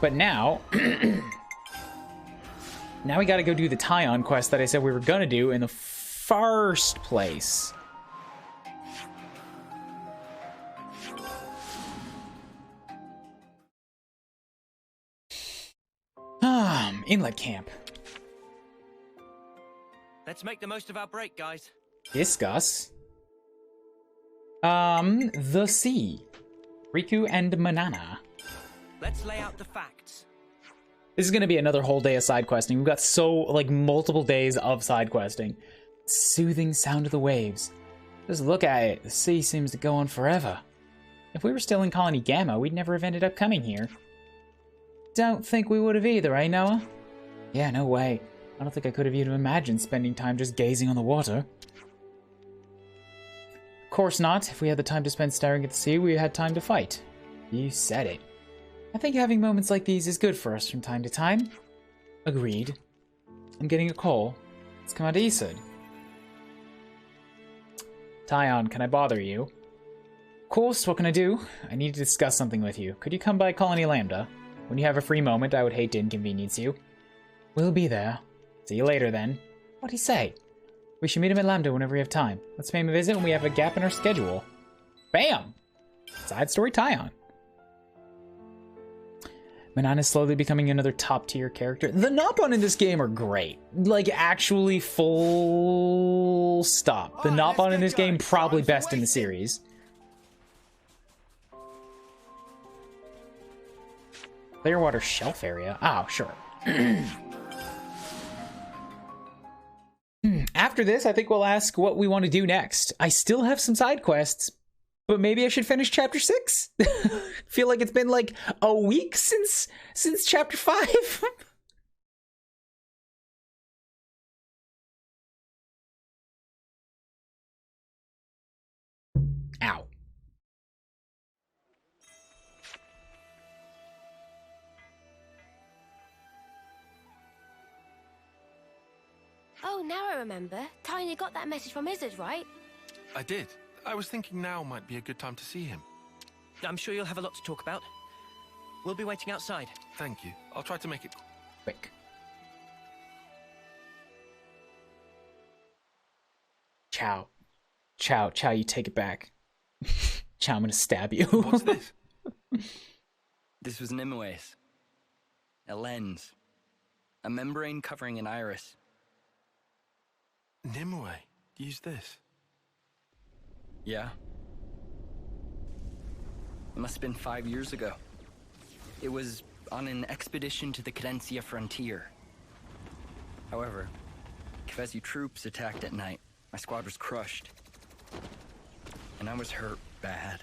But now... now we gotta go do the Taion quest that I said we were gonna do in the first place. Inlet camp. Let's make the most of our break, guys. Discuss. The sea. Riku and Manana. Let's lay out the facts. This is gonna be another whole day of side questing. We've got multiple days of side questing. Soothing sound of the waves. Just look at it. The sea seems to go on forever. If we were still in Colony Gamma, we'd never have ended up coming here. Don't think we would have either, eh, Noah? Yeah, no way. I don't think I could have even imagined spending time just gazing on the water. Of course not. If we had the time to spend staring at the sea, we had time to fight. You said it. I think having moments like these is good for us from time to time. Agreed. I'm getting a call. Let's come out to Isud. Taion, can I bother you? Of course, what can I do? I need to discuss something with you. Could you come by Colony Lambda? When you have a free moment, I would hate to inconvenience you. We'll be there. See you later, then. What'd he say? We should meet him at Lambda whenever we have time. Let's pay him a visit when we have a gap in our schedule. Bam! Side story Taion. Manan is slowly becoming another top-tier character. The Nopon in this game are great. Like, actually full stop. The Nopon in this game probably best in the series. Clearwater Shelf area. Oh, sure. After this, I think we'll ask what we want to do next. I still have some side quests, but maybe I should finish chapter 6. Feel like it's been like a week since chapter 5. Ow. Oh, now I remember. Tiny got that message from Izzard, right? I did. I was thinking now might be a good time to see him. I'm sure you'll have a lot to talk about. We'll be waiting outside. Thank you. I'll try to make it Quick. Chow. Chow, you take it back. Chow, I'm gonna stab you. What's this? This was Nimue's. A lens. A membrane covering an iris. Nimue used this. Yeah. It must have been 5 years ago. It was on an expedition to the Cadencia frontier. However, Kefesi troops attacked at night. My squad was crushed. And I was hurt bad.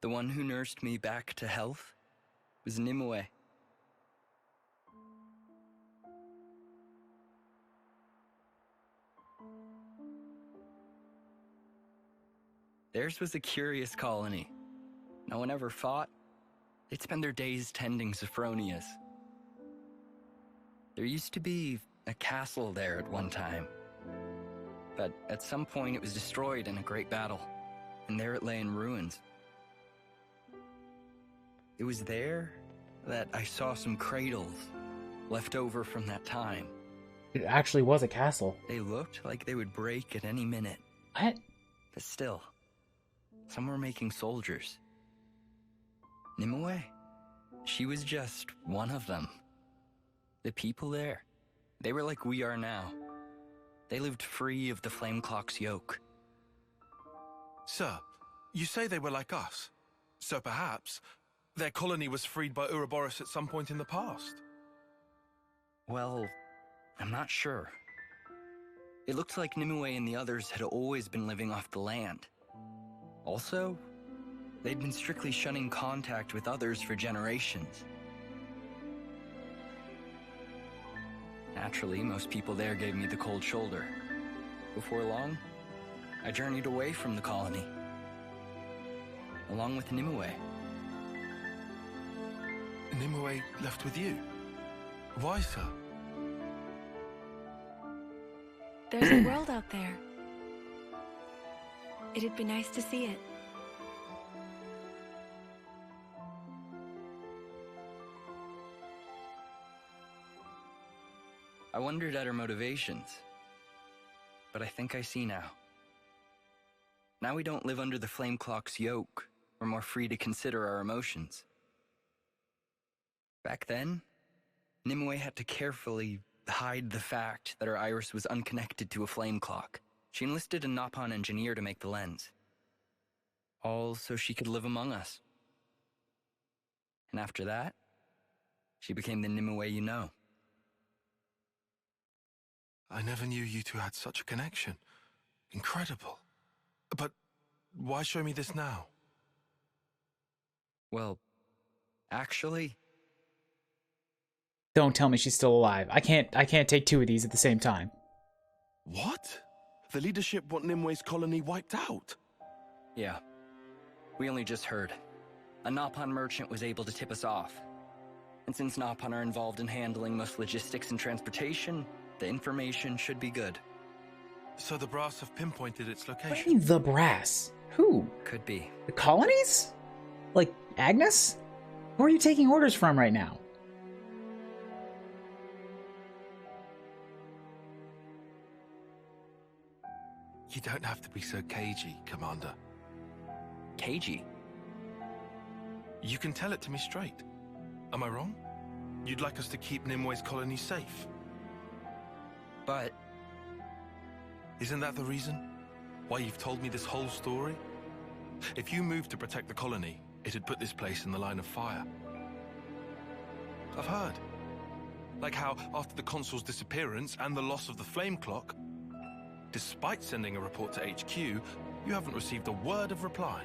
The one who nursed me back to health was Nimue. Theirs was a curious colony. No one ever fought. They'd spend their days tending Saffronias. There used to be a castle there at one time. But at some point it was destroyed in a great battle, and there it lay in ruins. It was there that I saw some cradles left over from that time. It actually was a castle. They looked like they would break at any minute. What? But still, some were making soldiers. Nimue, she was just one of them. The people there, they were like we are now. They lived free of the Flame Clock's yoke. Sir, you say they were like us. So perhaps their colony was freed by Ouroboros at some point in the past. Well, I'm not sure. It looked like Nimue and the others had always been living off the land. Also, they'd been strictly shunning contact with others for generations. Naturally, most people there gave me the cold shoulder. Before long, I journeyed away from the colony, along with Nimue. Nimue left with you. Why, sir? There's a world out there. It'd be nice to see it. I wondered at her motivations, but I think I see now. Now we don't live under the Flame Clock's yoke. We're more free to consider our emotions. Back then, Nimue had to carefully hide the fact that her iris was unconnected to a flame clock. She enlisted a Nopon engineer to make the lens. All so she could live among us. And after that, she became the Nimue you know. I never knew you two had such a connection. Incredible. But why show me this now? Well, actually... Don't tell me she's still alive. I can't take two of these at the same time. What? The leadership want Nimue's colony wiped out? Yeah. We only just heard. A Nopon merchant was able to tip us off. And since Nopon are involved in handling most logistics and transportation, the information should be good. So the brass have pinpointed its What do location? you mean, the brass? Who? Could be. The colonies? Like, Agnes? Who are you taking orders from right now? You don't have to be so cagey, Commander. Cagey. You can tell it to me straight. Am I wrong? You'd like us to keep Nimue's colony safe? But Isn't that the reason? Why you've told me this whole story? If you moved to protect the colony, it'd put this place in the line of fire. I've heard. Like how, after the Consul's disappearance and the loss of the flame clock, despite sending a report to HQ, you haven't received a word of reply.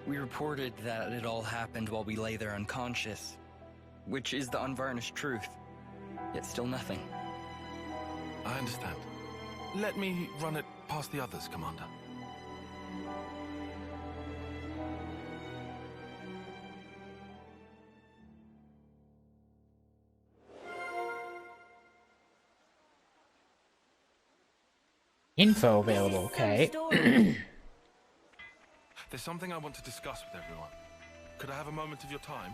we reported that it all happened while we lay there unconscious, which is the unvarnished truth, yet still nothing. I understand. Let me run it past the others, Commander. Info available, okay. There's something I want to discuss with everyone. Could I have a moment of your time?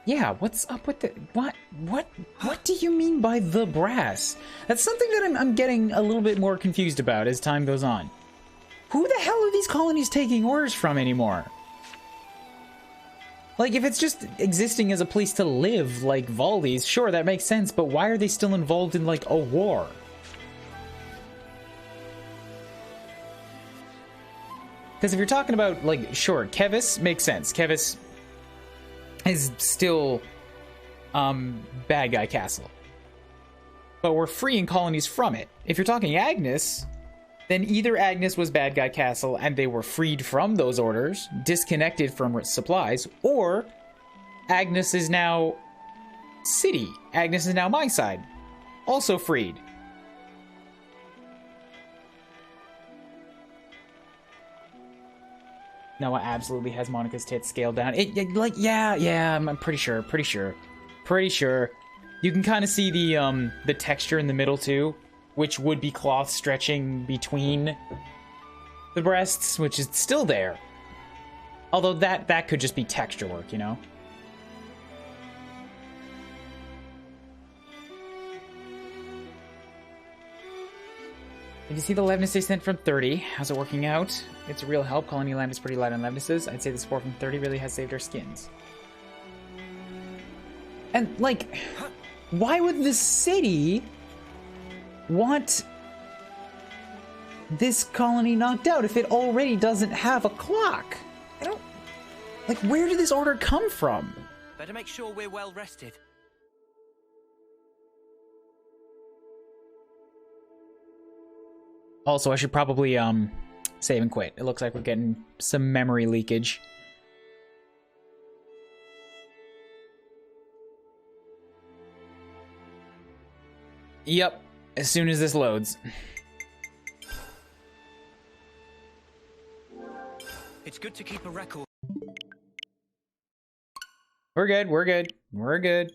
Yeah, what's up with the... What do you mean by the brass? That's something that I'm getting a little bit more confused about as time goes on. Who the hell are these colonies taking orders from anymore? Like, if it's just existing as a place to live, like Valdi's, sure, that makes sense, but why are they still involved in, like, a war? Because if you're talking about, like, sure, Kevis makes sense. Kevis is still, bad guy castle. But we're freeing colonies from it. If you're talking Agnes, then either Agnes was bad guy castle and they were freed from those orders, disconnected from supplies, or Agnes is now city. Agnes is now my side, also freed. Noah absolutely has Monica's tits scaled down. Yeah, I'm pretty sure. You can kind of see the texture in the middle too, which would be cloth stretching between the breasts, which is still there. Although that could just be texture work, you know? If you see the leaveness they sent from 30, how's it working out? It's a real help. Colony land is pretty light on leavenesses. I'd say the support from 30 really has saved our skins. And, like, why would the city want this colony knocked out if it already doesn't have a clock? I don't... Like, where did this order come from? Better make sure we're well rested. Also, I should probably, save and quit. It looks like we're getting some memory leakage. Yep, as soon as this loads. It's good to keep a record. We're good. We're good. We're good.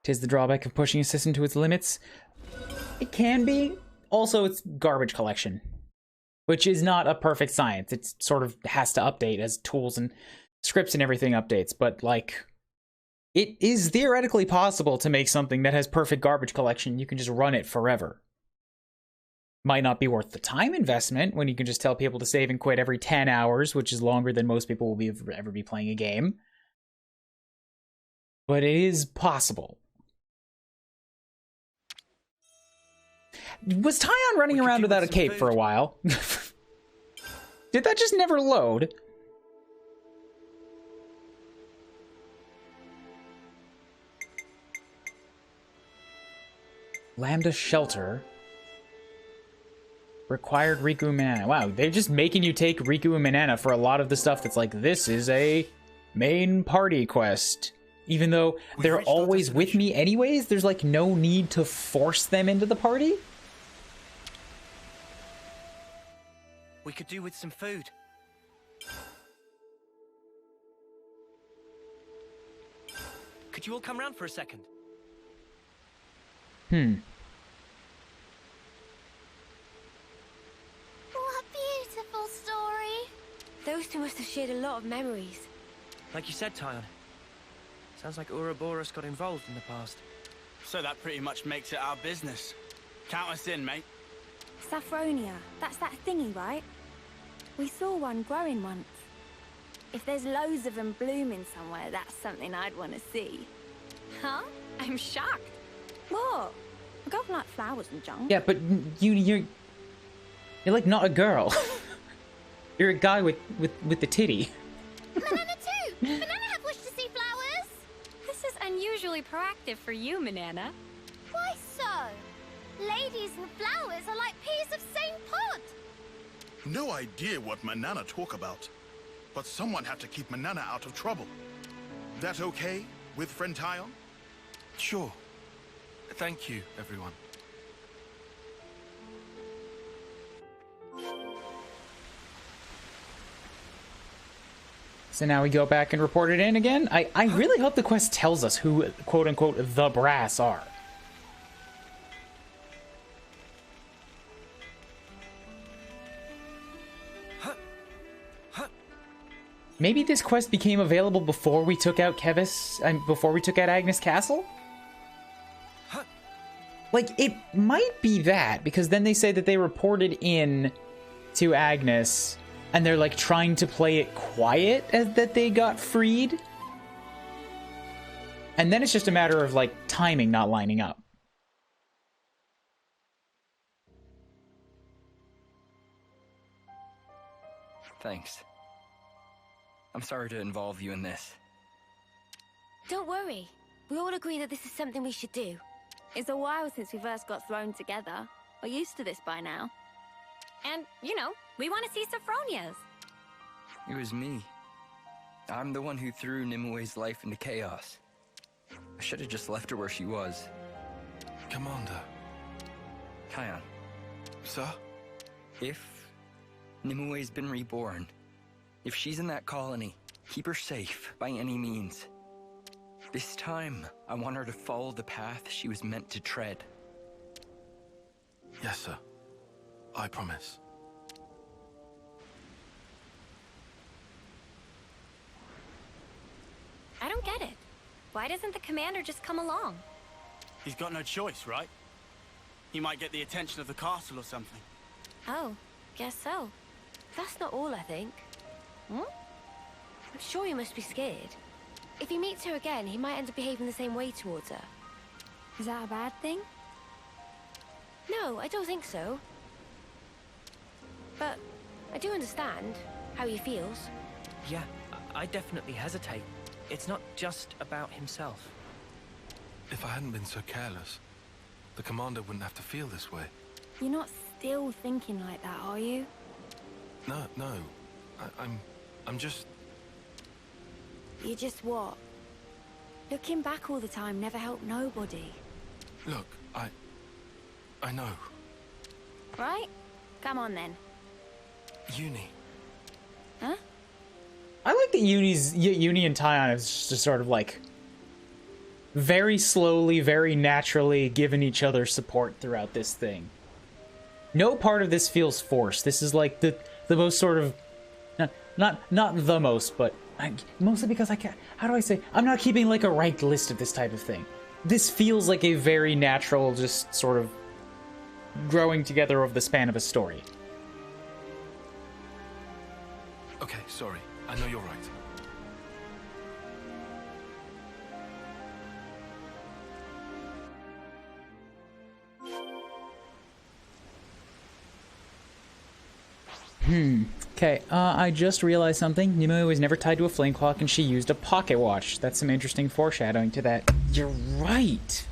Tis the drawback of pushing a system to its limits. It can be. Also, it's garbage collection, which is not a perfect science. It sort of has to update as tools and scripts and everything updates. But, like, it is theoretically possible to make something that has perfect garbage collection. You can just run it forever. Might not be worth the time investment when you can just tell people to save and quit every 10 hours, which is longer than most people will ever be playing a game. But it is possible. Was Taion running around without a cape for a while? Did that just never load? Lambda Shelter. Required Riku and Manana. Wow, they're just making you take Riku and Manana for a lot of the stuff that's like, this is a main party quest. Even though they're always with me anyways, there's like no need to force them into the party. We could do with some food. Could you all come round for a second? What a beautiful story. Those two must have shared a lot of memories. Like you said, Taion. Sounds like Ouroboros got involved in the past. So that pretty much makes it our business. Count us in, mate. Saffronia, that's that thingy, right? We saw one growing once. If there's loads of them blooming somewhere, that's something I'd want to see. Huh? I'm shocked. What? I don't like flowers and junk. Yeah, but you're like not a girl. You're a guy with the titty. Manana too! Manana have wished to see flowers! This is unusually proactive for you, Manana. Why so? Ladies and flowers are like peas of same pod. No idea what Manana talk about. But someone had to keep Manana out of trouble. That okay with friend Taion? Sure. Thank you, everyone. So now we go back and report it in again. I really hope the quest tells us who, quote unquote, the brass are. Maybe this quest became available before we took out Kevis and before we took out Agnes Castle? Like, it might be that, because then they say that they reported in to Agnes, and they're, like, trying to play it quiet as that they got freed. And then it's just a matter of, like, timing not lining up. Thanks. I'm sorry to involve you in this. Don't worry. We all agree that this is something we should do. It's a while since we first got thrown together. We're used to this by now. And, you know, we want to see Saffronias. It was me. I'm the one who threw Nimue's life into chaos. I should have just left her where she was. Commander. Taion, Sir? if Nimue's been reborn, if she's in that colony, keep her safe by any means. This time, I want her to follow the path she was meant to tread. Yes, sir. I promise. I don't get it. Why doesn't the commander just come along? He's got no choice, right? He might get the attention of the castle or something. Oh, guess so. That's not all, I think. Hmm? I'm sure he must be scared. If he meets her again, he might end up behaving the same way towards her. Is that a bad thing? No, I don't think so. But I do understand how he feels. Yeah, I definitely hesitate. It's not just about himself. If I hadn't been so careless, the commander wouldn't have to feel this way. You're not still thinking like that, are you? No, no. I'm just... You just what? Looking back all the time never helped nobody. Look, I know. Right? Come on then. Uni. Huh? I like that Uni and Taion have just sort of like very slowly, very naturally given each other support throughout this thing. No part of this feels forced. This is like the most sort of not the most, but mostly because I can't. How do I say? I'm not keeping like a ranked list of this type of thing. This feels like a very natural, just sort of growing together over the span of a story. Okay, sorry. I know you're right. Okay, I just realized something. Nimue was never tied to a flame clock and she used a pocket watch. That's some interesting foreshadowing to that. You're right.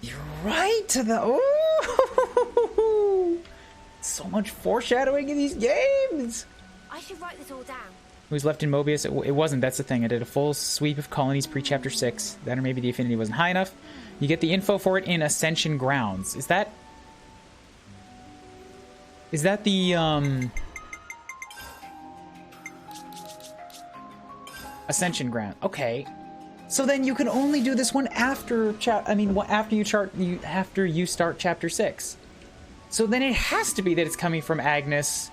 You're right to the... Oh! So much foreshadowing in these games! I should write this all down. It was left in Mobius. It wasn't, that's the thing. I did a full sweep of colonies pre-chapter 6. That or maybe the affinity wasn't high enough. You get the info for it in Ascension Grounds. Is that the, Ascension Ground. Okay. So then you can only do this one after after you start chapter 6. So then it has to be that it's coming from Agnes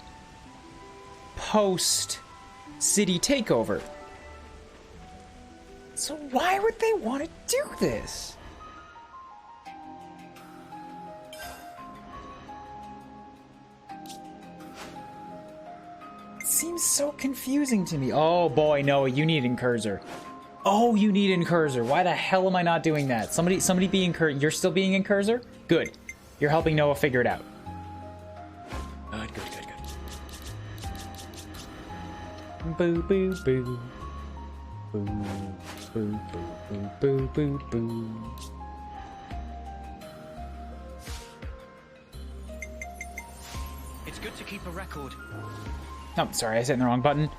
post city takeover. So why would they want to do this? It seems so confusing to me. Oh boy, no, you need Incursor. Oh, you need Incursor. Why the hell am I not doing that? Somebody be Incursor. You're still being Incursor? Good. You're helping Noah figure it out. Good. Boo, boo, boo. Boo, boo, boo, boo, boo, boo. It's good to keep a record. Oh, sorry, I hit the wrong button.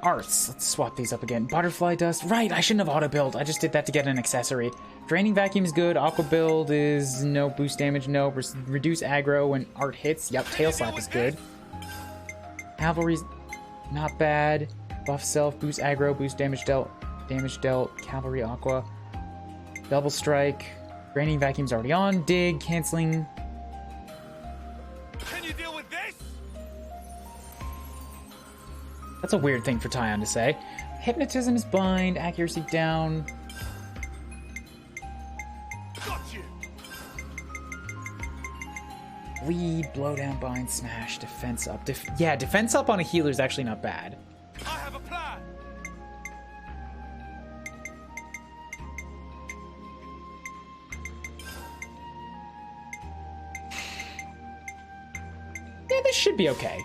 Arts. Let's swap these up again. Butterfly dust. Right, I shouldn't have auto-build. I just did that to get an accessory. Draining vacuum is good. Aqua build is no boost damage, no. Reduce aggro when art hits. Yep, tail slap is good. Cavalry's not bad. Buff self, boost aggro, boost damage dealt. Damage dealt. Cavalry, aqua. Double strike. Draining vacuum's already on. Dig, canceling. Can you deal with this? That's a weird thing for Taion to say. Hypnotism is blind, accuracy down. Got you. Lead, blow down, bind, smash, defense up. Yeah, defense up on a healer is actually not bad. I have a plan. Yeah, this should be okay.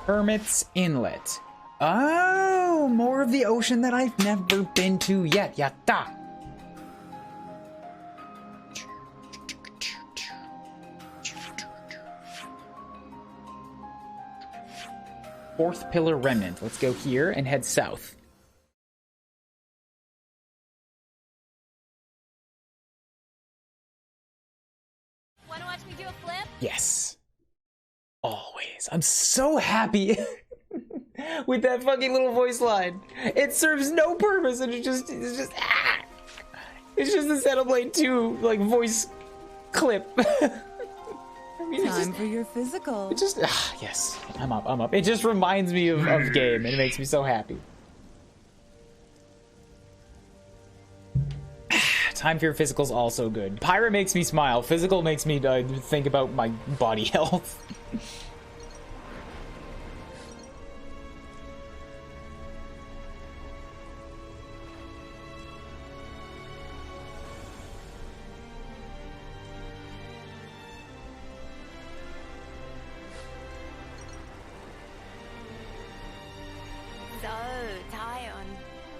Hermit's Inlet. Oh, more of the ocean that I've never been to yet. Yatta! Fourth Pillar Remnant. Let's go here and head south. Wanna watch me do a flip? Yes. Always. I'm so happy with that fucking little voice line. It serves no purpose and it's just It's just a Xenoblade 2 like voice clip. I mean, Time for your physical. It just yes. I'm up. It just reminds me of game and it makes me so happy. Time for your physical's also good. Pirate makes me smile. Physical makes me think about my body health.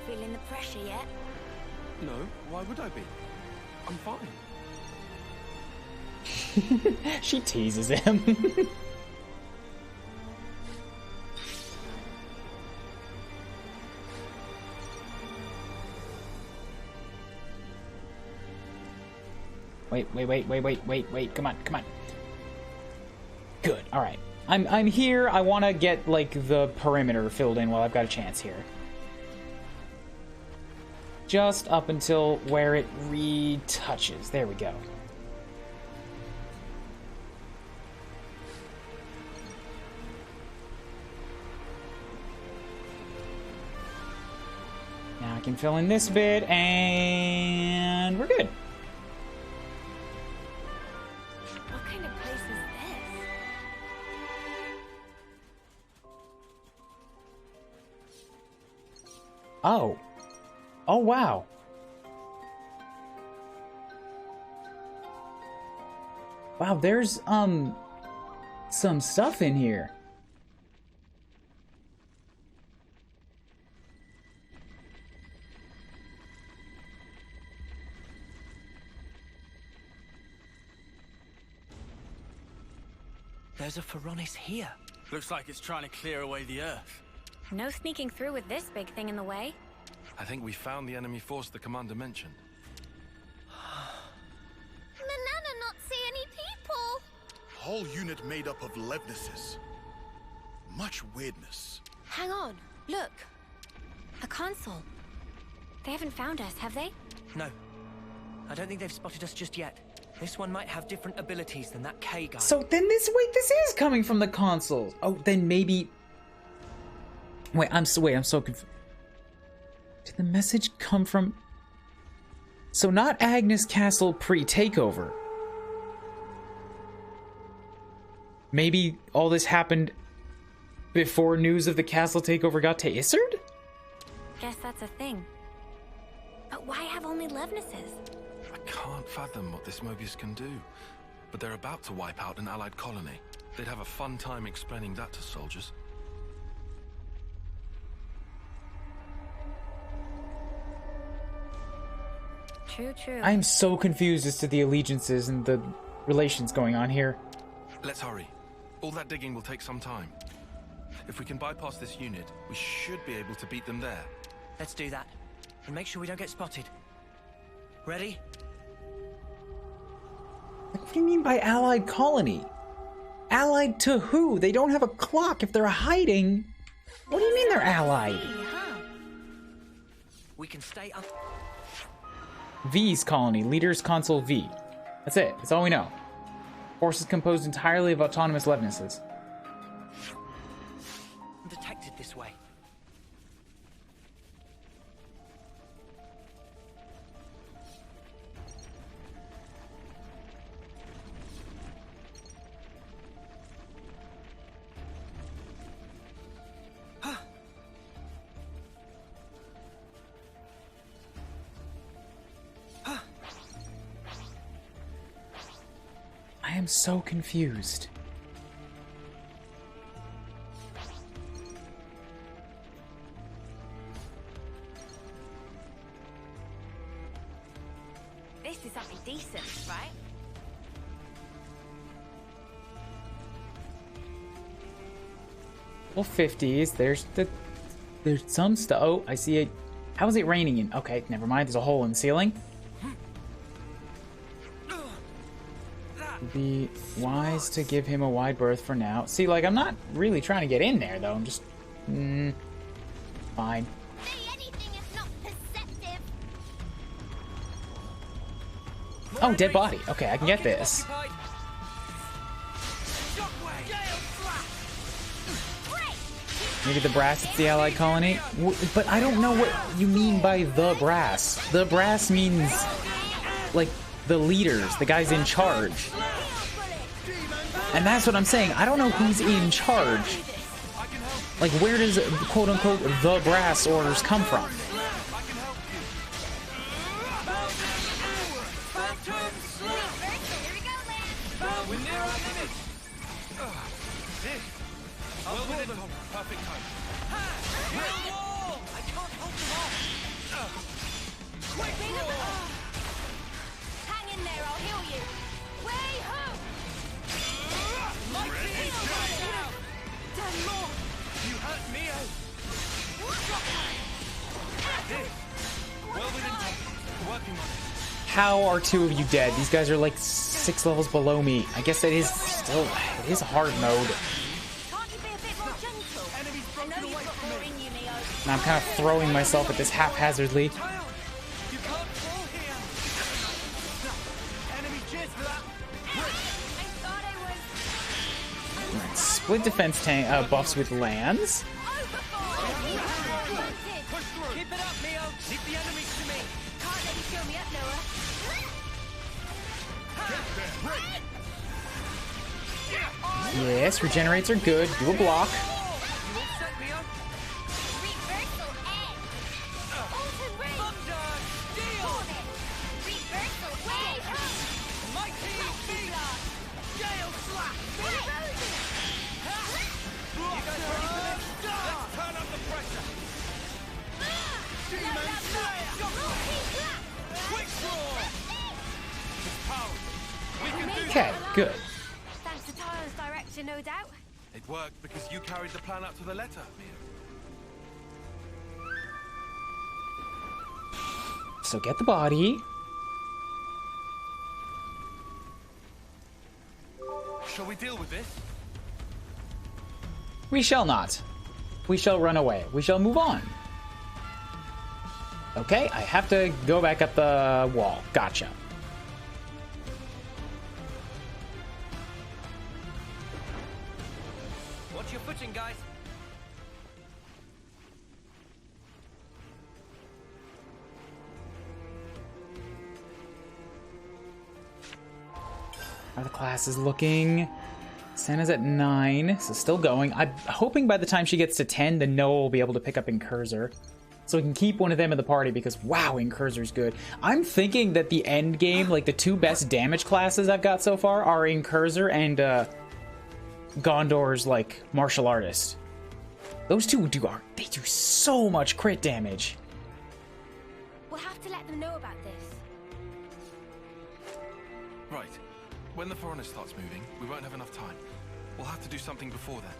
feeling the pressure yet? No, why would I be? I'm fine. She teases him. Wait. Come on. Good. All right. I'm here. I want to get like the perimeter filled in while I've got a chance here. Just up until where it retouches. There we go. Now I can fill in this bit, and we're good. What kind of place is this? Oh. Oh, wow. Wow, there's, some stuff in here. There's a Saffronias here. Looks like it's trying to clear away the earth. No sneaking through with this big thing in the way. I think we found the enemy force the commander mentioned. Manana not see any people. Whole unit made up of Levnesses. Much weirdness. Hang on. Look. A console. They haven't found us, have they? No. I don't think they've spotted us just yet. This one might have different abilities than that K guy. So then this is coming from the consoles. Oh, then maybe. Wait, I'm so confused. Did the message come from? So not Agnes Castle pre-takeover. Maybe all this happened before news of the castle takeover got to Isard? Guess that's a thing. But why have only Levnesses? I can't fathom what this Mobius can do. But they're about to wipe out an allied colony. They'd have a fun time explaining that to soldiers. True. I'm so confused as to the allegiances and the relations going on here. Let's hurry. All that digging will take some time. If we can bypass this unit, we should be able to beat them there. Let's do that. And make sure we don't get spotted. Ready? What do you mean by allied colony? Allied to who? They don't have a clock if they're hiding. What do you mean they're allied? We can stay up. V's colony, leaders console V. That's it. That's all we know. Force is composed entirely of autonomous Levnesses. Detected this way. I am so confused. This is something decent, right? Well, 50s. There's some stuff. Oh, I see it. How is it raining in? Okay, never mind. There's a hole in the ceiling. It'd be wise to give him a wide berth for now. See, like, I'm not really trying to get in there, though. I'm just... fine. Say anything if not perceptive. Oh, dead body. Okay, I can get this. Maybe the brass, it's the allied colony? But I don't know what you mean by the brass. The brass means, like, the leaders, the guys in charge. And that's what I'm saying. I don't know who's in charge. Like, where does, quote-unquote, the brass orders come from? Perfect time. I can't hold them off. How are two of you dead? These guys are like 6 levels below me. I guess it is still, it is a hard mode. Can't you be a bit more gentle? I know you've got more in you, Neo. And I'm kind of throwing myself at this haphazardly. You can't fall here. Enemy cheers for that. I thought I was Split defense buffs with lands. Keep it up, Neo. Leave the enemies to me. Can't let you show me up, Noah. Yes, regenerates are good. Do a block. You all set, Neo? Reversal edge. Alton ring. Thunder! Steel! Reversal edge. Mighty beast! Gale slap! Wait. You guys ready for this? Let's turn up the pressure. Demon Slayer! Quick draw! It's powerful. We can do Okay, good. Thanks to Tai's direction, no doubt. It worked because you carried the plan out to the letter, Mia. So get the body. Shall we deal with this? We shall not. We shall run away. We shall move on. Okay, I have to go back up the wall. Gotcha. Watch your footing, guys. How are the classes looking? Santa's at 9, so still going. I'm hoping by the time she gets to 10, then Noah will be able to pick up Incursor. So we can keep one of them in the party because, wow, Incursor's good. I'm thinking that the end game, like the 2 best damage classes I've got so far are Incursor and Gondor's, like, Martial Artist. Those two do so much crit damage. We'll have to let them know about this. Right. When the foreigner starts moving, we won't have enough time. We'll have to do something before then.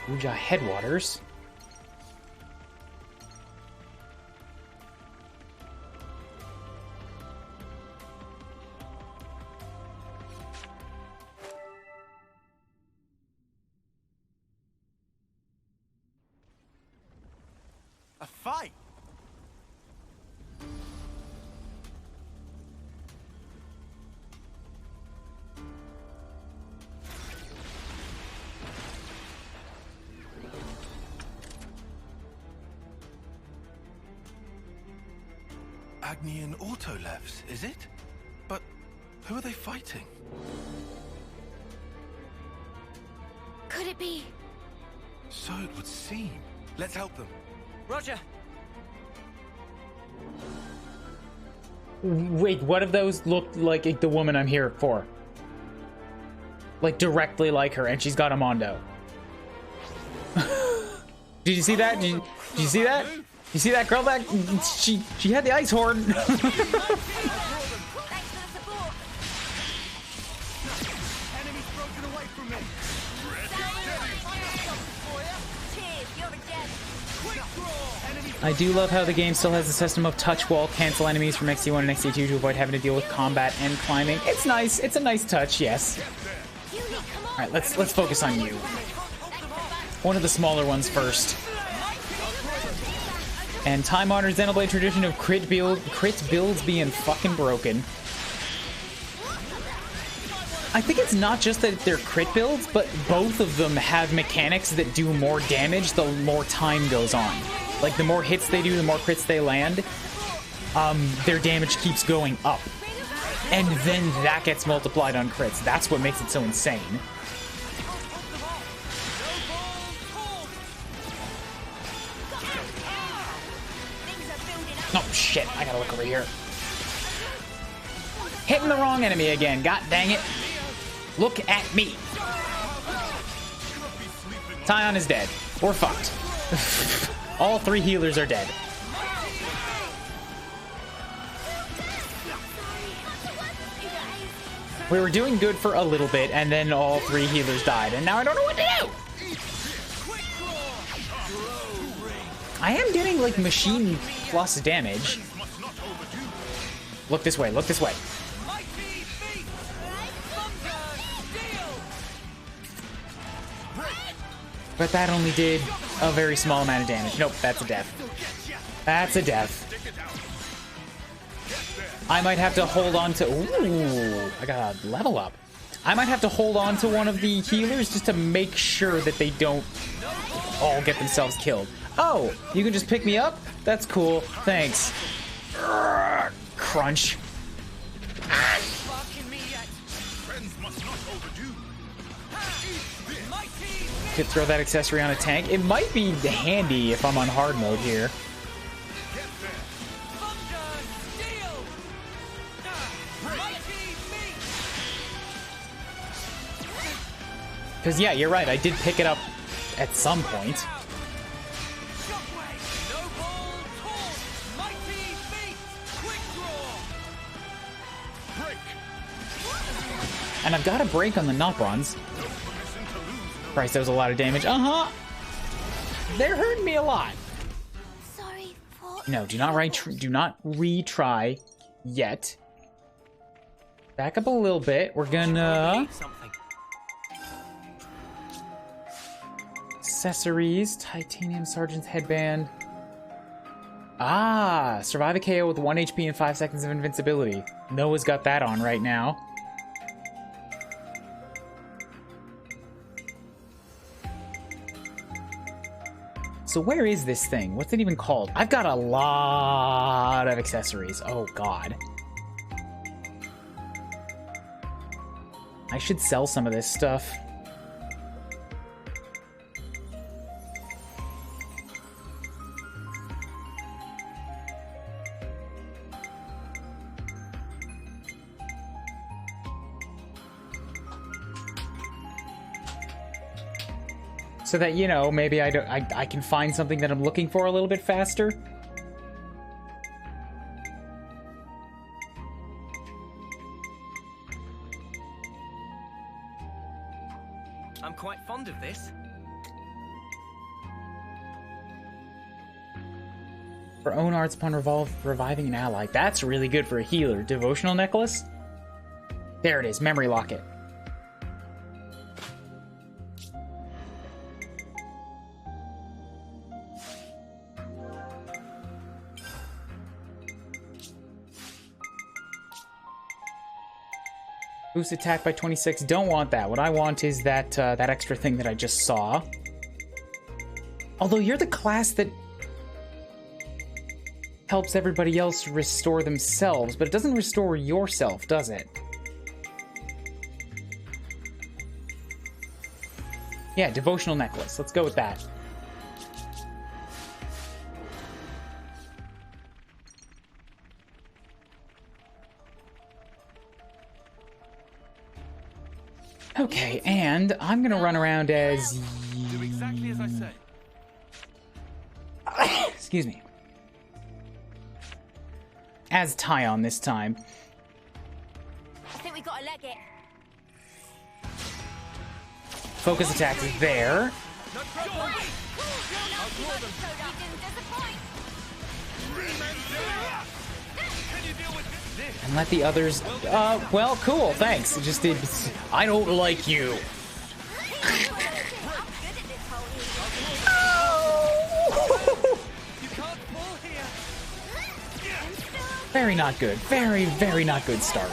Uja Headwaters. A fight? Agnian Autolevs, is it? But who are they fighting? Could it be? So it would seem. Let's help them. Roger. Wait, what if those looked like the woman I'm here for? Like directly like her, and she's got a Mondo. Did you see that? Did you see that? You see that girl? That she had the ice horn. Thanks for the support. Enemy's broken away from me. Cheers, you're a gem. Quick draw! Enemy I do love how the game still has a system of touch wall, cancel enemies from XD1 and XD2 to avoid having to deal with combat and climbing. It's nice. It's a nice touch, yes. All right, let's focus on you. One of the smaller ones first. And time-honored Xenoblade tradition of crit builds being fucking broken. I think it's not just that they're crit builds, but both of them have mechanics that do more damage the more time goes on. Like, the more hits they do, the more crits they land, their damage keeps going up. And then that gets multiplied on crits. That's what makes it so insane. Oh, shit. I gotta look over here. Hitting the wrong enemy again. God dang it. Look at me. Taion is dead. We're fucked. All 3 healers are dead. We were doing good for a little bit, and then all 3 healers died, and now I don't know what to do! I am getting, like, machine plus damage. Look this way, look this way. But that only did a very small amount of damage. Nope, that's a death. That's a death. I might have to hold on to... Ooh, I got a level up. I might have to hold on to one of the healers just to make sure that they don't all get themselves killed. Oh, you can just pick me up? That's cool. Thanks. Crunch. Could throw that accessory on a tank. It might be handy if I'm on hard mode here. Because, yeah, you're right. I did pick it up at some point. And I've got a break on the not bronze. Christ, that was a lot of damage. Uh-huh. They're hurting me a lot. Sorry for... No, do not retry yet. Back up a little bit. We're gonna... Accessories, titanium sergeant's headband. Ah, survive a KO with 1 HP and 5 seconds of invincibility. Noah's got that on right now. So where is this thing? What's it even called? I've got a lot of accessories. Oh god. I should sell some of this stuff. So that, you know, maybe I can find something that I'm looking for a little bit faster. I'm quite fond of this. For own arts upon reviving an ally. That's really good for a healer. Devotional necklace? There it is, memory locket. Boost attack by 26. Don't want that. What I want is that that extra thing that I just saw. Although you're the class that helps everybody else restore themselves, but it doesn't restore yourself, does it? Yeah, devotional necklace. Let's go with that. Okay, and I'm gonna run around as... Do exactly as I say. Excuse me. As Taion this time. I think we gotta leg it. Focus attack is there. And let the others... well, cool, thanks. It just did... I don't like you. Very not good. Very, very not good start.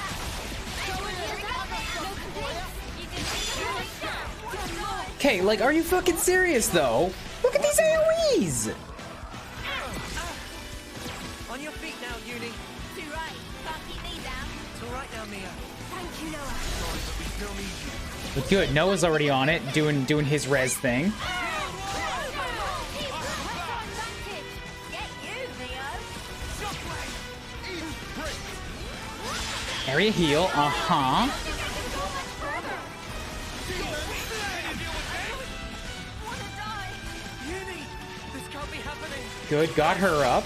Okay, like, are you fucking serious, though? Look at these AoEs! On your feet now, Uni. Too right. Can't keep me down. It's all right now, Mia. Thank you, Noah. Sorry, but we still need you. But good, Noah's already on it, doing his res thing. Get you, Neo. Area heal, uh-huh. Uni, this can't be happening. Good, got her up.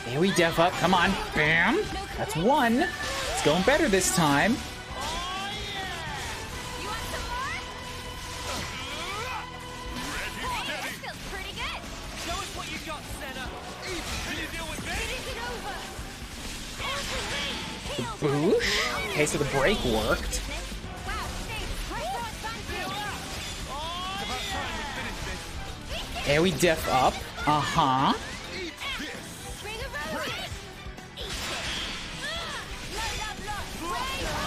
AoE def up, come on. Bam! That's one. It's going better this time. Boosh. Okay, so the break worked. And we def up. Uh-huh.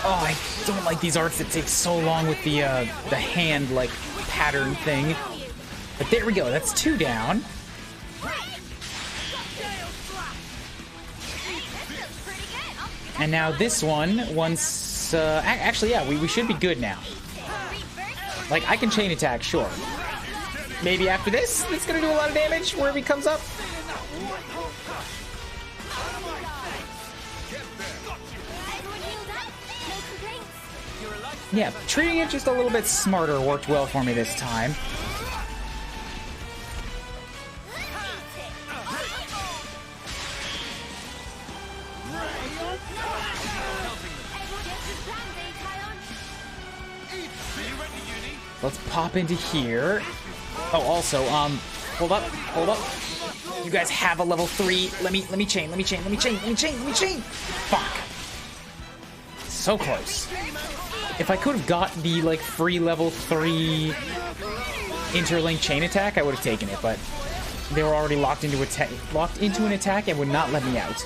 Oh, I don't like these arts that take so long with the hand, like, pattern thing. But there we go, that's 2 down. And now this one, once, actually, yeah, we should be good now. Like, I can chain attack, sure. Maybe after this, it's gonna do a lot of damage wherever he comes up. Yeah, treating it just a little bit smarter worked well for me this time. Let's pop into here. Oh, also, hold up. You guys have a level 3. Let me chain. Fuck. So close. If I could have got the, like, free level 3 interlink chain attack, I would have taken it, but they were already locked into an attack and would not let me out.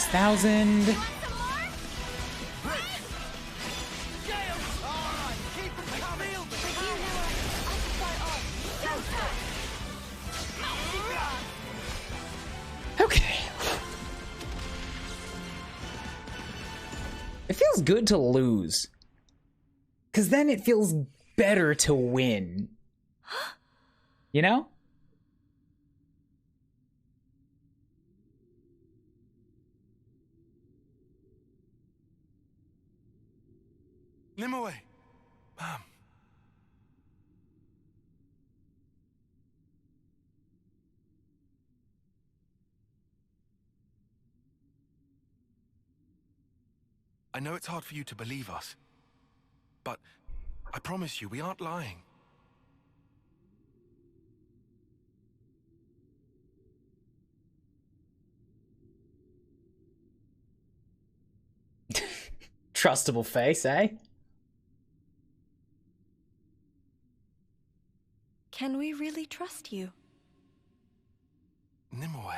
$6,000. Okay. It feels good to lose. Because then it feels better to win. You know? Nimue! Ma'am. I know it's hard for you to believe us, but I promise you, we aren't lying. Trustable face, eh? Can we really trust you? Nimue.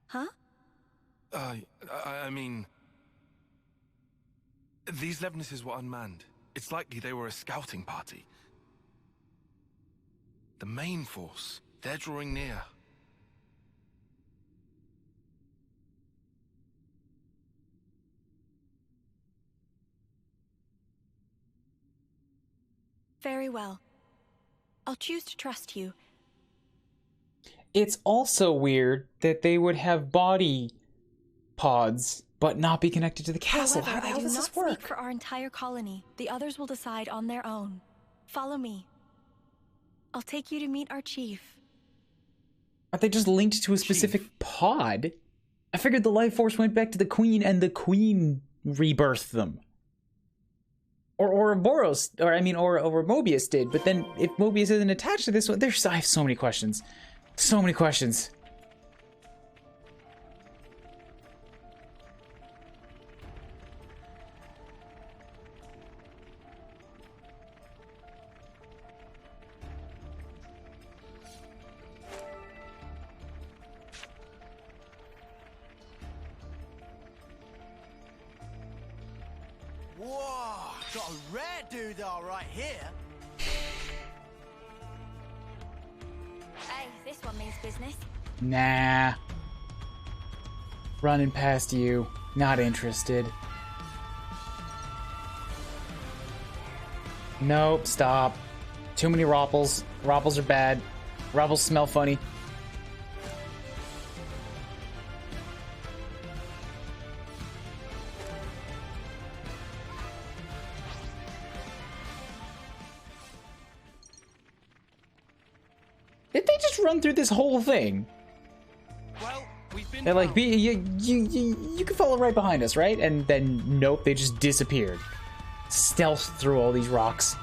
Huh? I mean... These Levnesses were unmanned. It's likely they were a scouting party. The main force, they're drawing near. Very well. I'll choose to trust you. It's also weird that they would have body pods, but not be connected to the castle. However, How the hell does this I do not work? speak for our entire colony. The others will decide on their own. Follow me. I'll take you to meet our chief. Are they just linked to a specific pod? I figured the life force went back to the queen and the queen rebirthed them. Or Boros, or Mobius did, but then if Mobius isn't attached to this one, I have so many questions. So many questions. Whoa, got a rare doodah right here. Hey, this one means business. Nah. Running past you. Not interested. Nope, stop. Too many Ropples. Ropples are bad. Ropples smell funny. Did they just run through this whole thing? Well, we've been. They're like, you can follow right behind us, right? And then, nope, they just disappeared. stealth through all these rocks.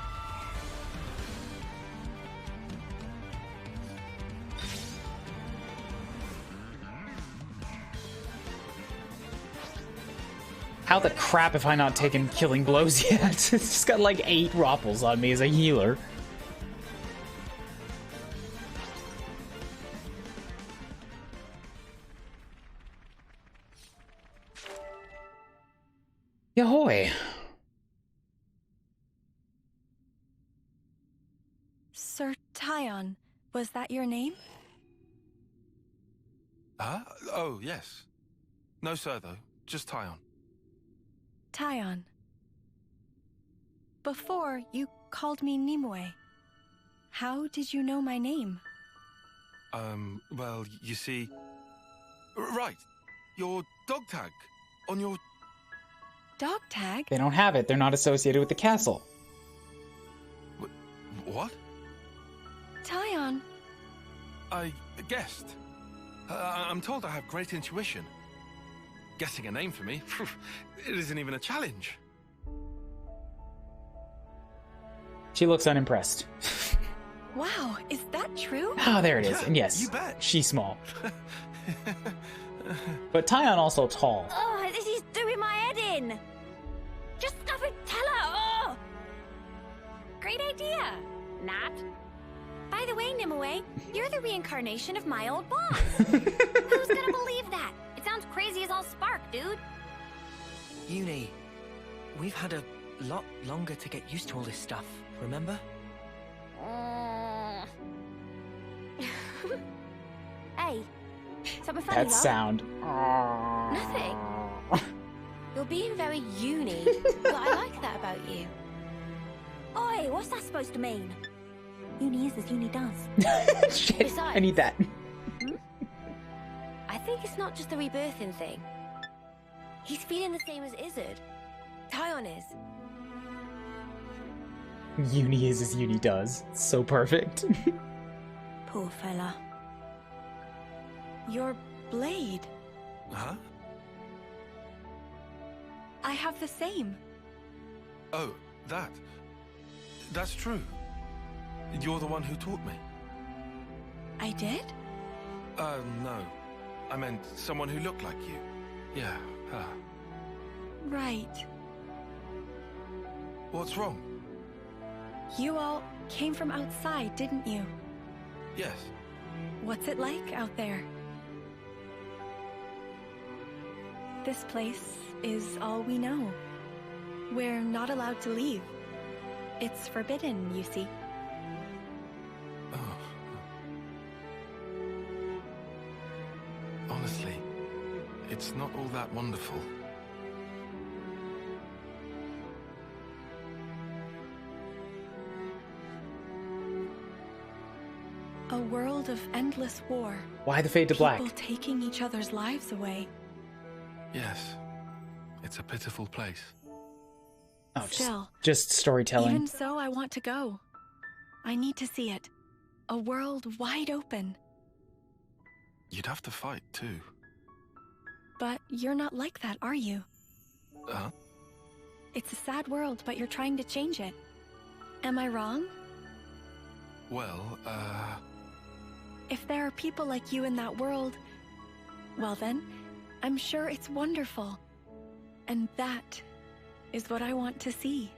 How the crap have I not taken killing blows yet? It's just got like 8 ropples on me as a healer. Yahoy. Sir Taion, was that your name? Huh? Oh, yes. No, sir, though. Just Taion. Taion. Before, you called me Nimue. How did you know my name? Well, you see... Right. Your dog tag. On your... Dog tag? They don't have it. They're not associated with the castle. What? Taion. I guessed. I'm told I have great intuition. Guessing a name for me, it isn't even a challenge. She looks unimpressed. Wow, is that true? Ah, there it is. Yeah, And yes, you bet. She's small. But Taion also tall. Oh, this is doing my head in. Just stop it, tell her. Oh. Great idea. Not. By the way, Nimue, you're the reincarnation of my old boss. Who's gonna believe that? It sounds crazy as all spark, dude. Uni, we've had a lot longer to get used to all this stuff, remember? Hey, something funny, That love? sound. Nothing. You're being very uni, but I like that about you. Oi, what's that supposed to mean? Uni is as uni does. Shit, Besides- I need that. I think it's not just the rebirthing thing. He's feeling the same as Izzard. Taion is. Uni is as uni does. So perfect. Poor fella. Your blade. Huh? I have the same. Oh, that's true. You're the one who taught me. I did? No. I meant someone who looked like you. Yeah, her. Right. What's wrong? You all came from outside, didn't you? Yes. What's it like out there? This place is all we know. We're not allowed to leave. It's forbidden, you see. Oh. Honestly, it's not all that wonderful. A world of endless war. Why the fade to black? People taking each other's lives away. Yes. It's a pitiful place. Oh, Still, just storytelling. even so, I want to go. I need to see it. A world wide open. You'd have to fight, too. But you're not like that, are you? Huh? It's a sad world, but you're trying to change it. Am I wrong? Well, If there are people like you in that world, well then, I'm sure it's wonderful. And that is what I want to see.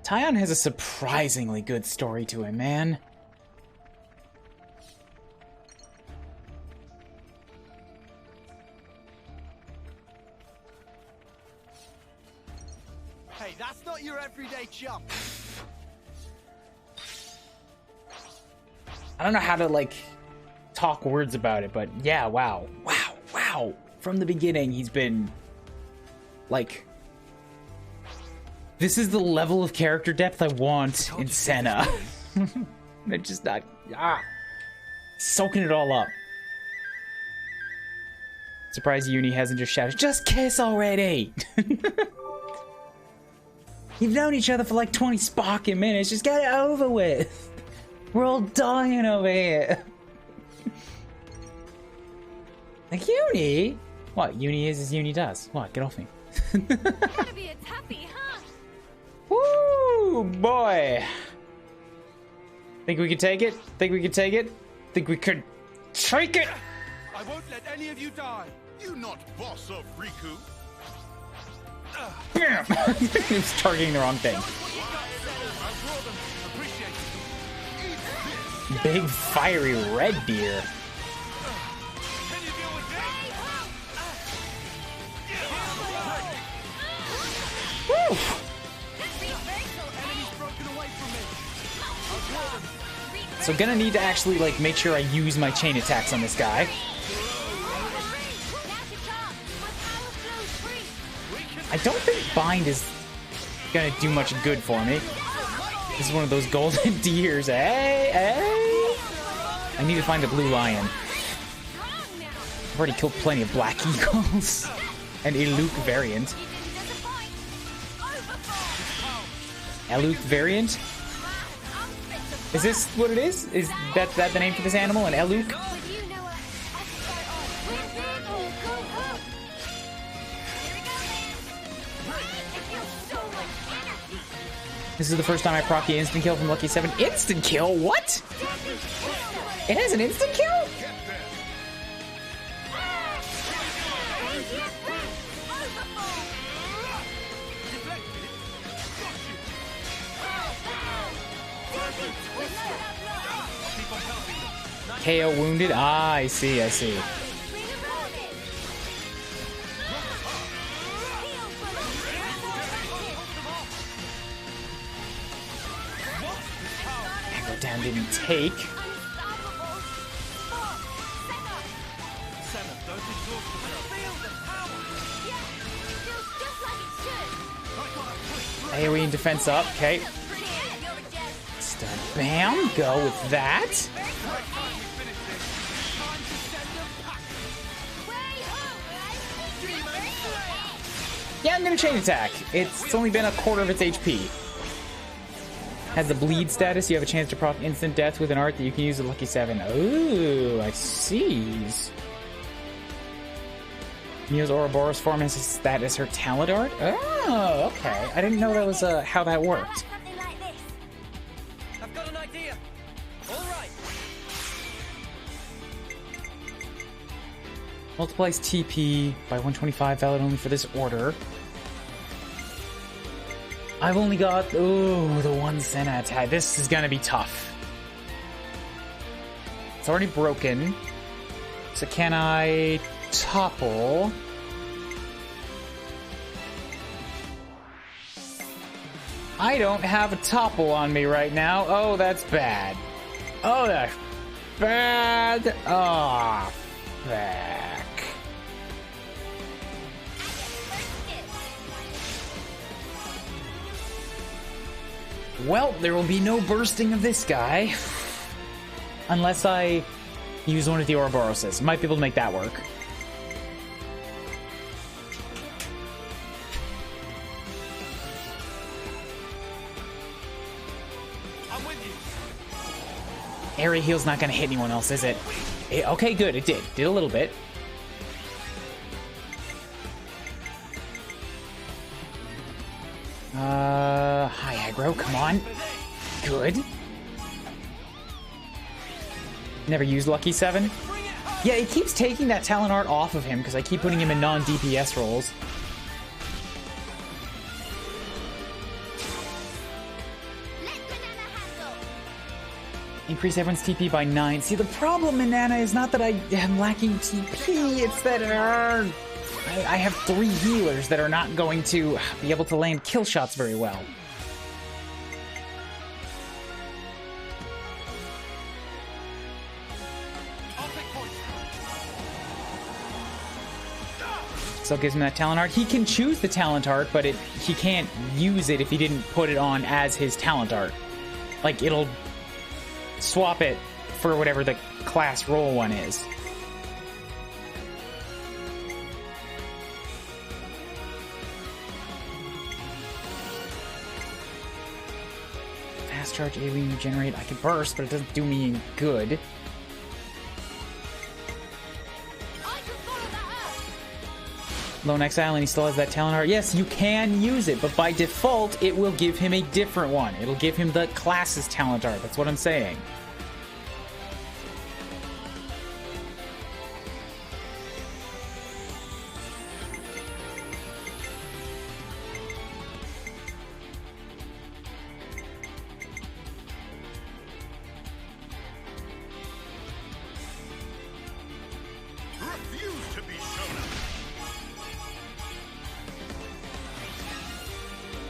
Taion has a surprisingly good story to him, man. Hey, that's not your everyday chump. I don't know how to, like, talk words about it, but yeah, wow. Wow. From the beginning, he's been, like... This is the level of character depth I want in Senna. They're just not... Soaking it all up. Surprised Uni hasn't just shouted, "Just kiss already!" You've known each other for like 20 sparking minutes. Just get it over with. We're all dying over here. Like, Uni? What? Uni is as Uni does. What? Get off me. Gotta be a toughie, huh? Woo, boy. Think we could take it? Think we could take it? Think we could take it? I won't let any of you die. You not boss of Riku. Bam! He was targeting the wrong thing. Big fiery red deer. Woo! So gonna need to actually like make sure I use my chain attacks on this guy. I don't think bind is gonna do much good for me. This is one of those golden deers. Hey, hey! I need to find a blue lion. I've already killed plenty of black eagles. And a Luke variant. A Luke variant? Is this what it is? Is that the name for this animal? An Eluk? This is the first time I proc the instant kill from Lucky 7. Instant kill? What? It has an instant kill? KO wounded? Ah, I see, I see. Aggro down didn't take. AoE and defense up, okay. Bam, go with that. Yeah, I'm gonna chain attack. It's only been a quarter of its HP. Has the bleed status. You have a chance to proc instant death with an art that you can use with Lucky 7. Ooh, I see. Mio's Ouroboros form has that as her talent art? Oh, okay. I didn't know that was how that worked. I've got an idea. All right. Multiplies TP by 125, valid only for this order. I've only got, ooh, the one Senna attack. This is gonna be tough. It's already broken. So can I topple? I don't have a topple on me right now. Oh, that's bad. Oh, that's bad. Oh, back. Well, there will be no bursting of this guy. Unless I use one of the Ouroboroses. Might be able to make that work. I'm with you. Area heal's not gonna hit anyone else, is it? Okay, good, it did. Did a little bit. High aggro, come on. Good. Never used Lucky 7. Yeah, it keeps taking that talent art off of him because I keep putting him in non-DPS roles. Increase everyone's TP by 9. See, the problem, Manana, is not that I am lacking TP, it's that I have 3 healers that are not going to be able to land kill shots very well. So it gives him that talent art. He can choose the talent art, but he can't use it if he didn't put it on as his talent art. Like, it'll swap it for whatever the class role one is. fast charge, AoE regenerate. I can burst, but it doesn't do me any good. Lone Exile, and he still has that talent art. Yes, you can use it, but by default, it will give him a different one. It'll give him the class's talent art. That's what I'm saying.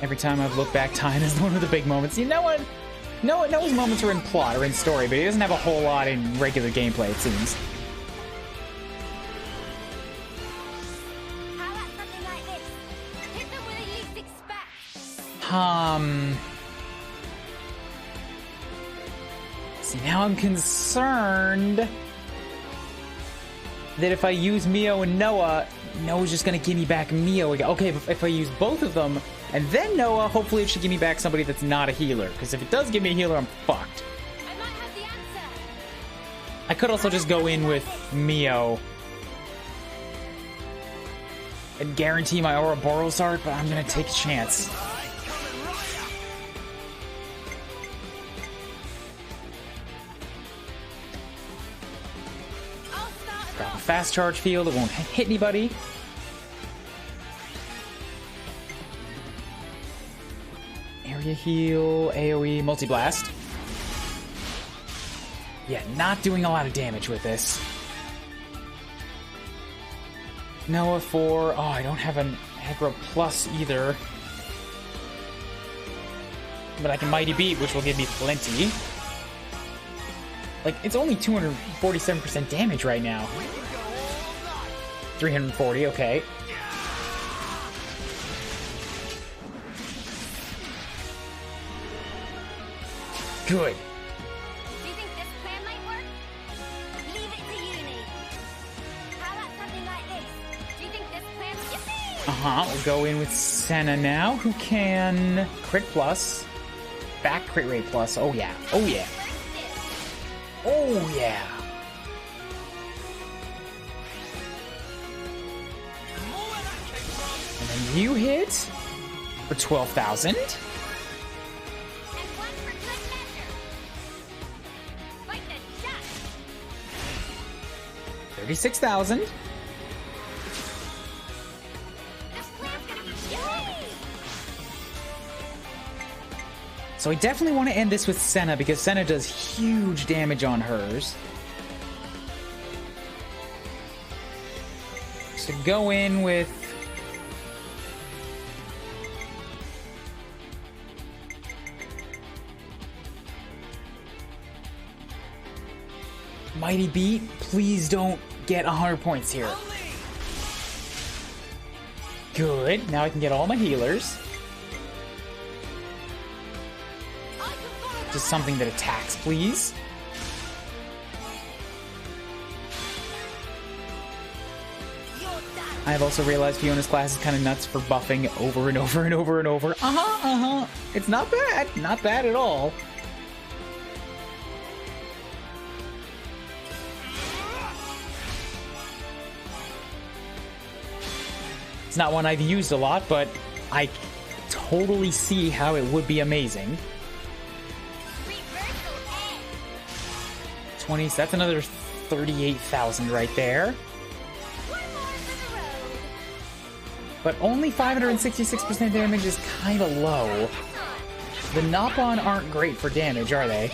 Every time I've looked back, Taion is one of the big moments. You know what? Noah's moments are in plot or in story, but he doesn't have a whole lot in regular gameplay, it seems. How about something like this? Hit them where you least expect. See, now I'm concerned that if I use Mio and Noah, Noah's just gonna give me back Mio again. Okay, but if I use both of them and then Noah, hopefully it should give me back somebody that's not a healer. Because if it does give me a healer, I'm fucked. I might have the answer. I could also just go in with Mio and guarantee my Ouroboros art, but I'm gonna take a chance. Got a fast charge field, it won't hit anybody. Area heal, AoE, multi-blast. Yeah, not doing a lot of damage with this. Noah for... Oh, I don't have an aggro plus either. But I can Mighty Beat, which will give me plenty. Like, it's only 247% damage right now. 340, okay. Good. Do you think this plan might work? Leave it to Uni. How about something like this? Do you think this plan... Yippee! We'll go in with Senna now, who can crit plus, back crit rate plus. Oh yeah, oh yeah, oh yeah. And then you hit for 12,000. 36,000. So I definitely want to end this with Senna because Senna does huge damage on hers. So go in with... Mighty Beat, please don't get 100 points here. Good, now I can get all my healers. Just something that attacks, please. I have also realized Fiona's class is kind of nuts for buffing over and over and over and over. It's not bad, not bad at all. It's not one I've used a lot, but I totally see how it would be amazing. 20, so that's another 38,000 right there. But only 566% damage is kind of low. The Nopon aren't great for damage, are they?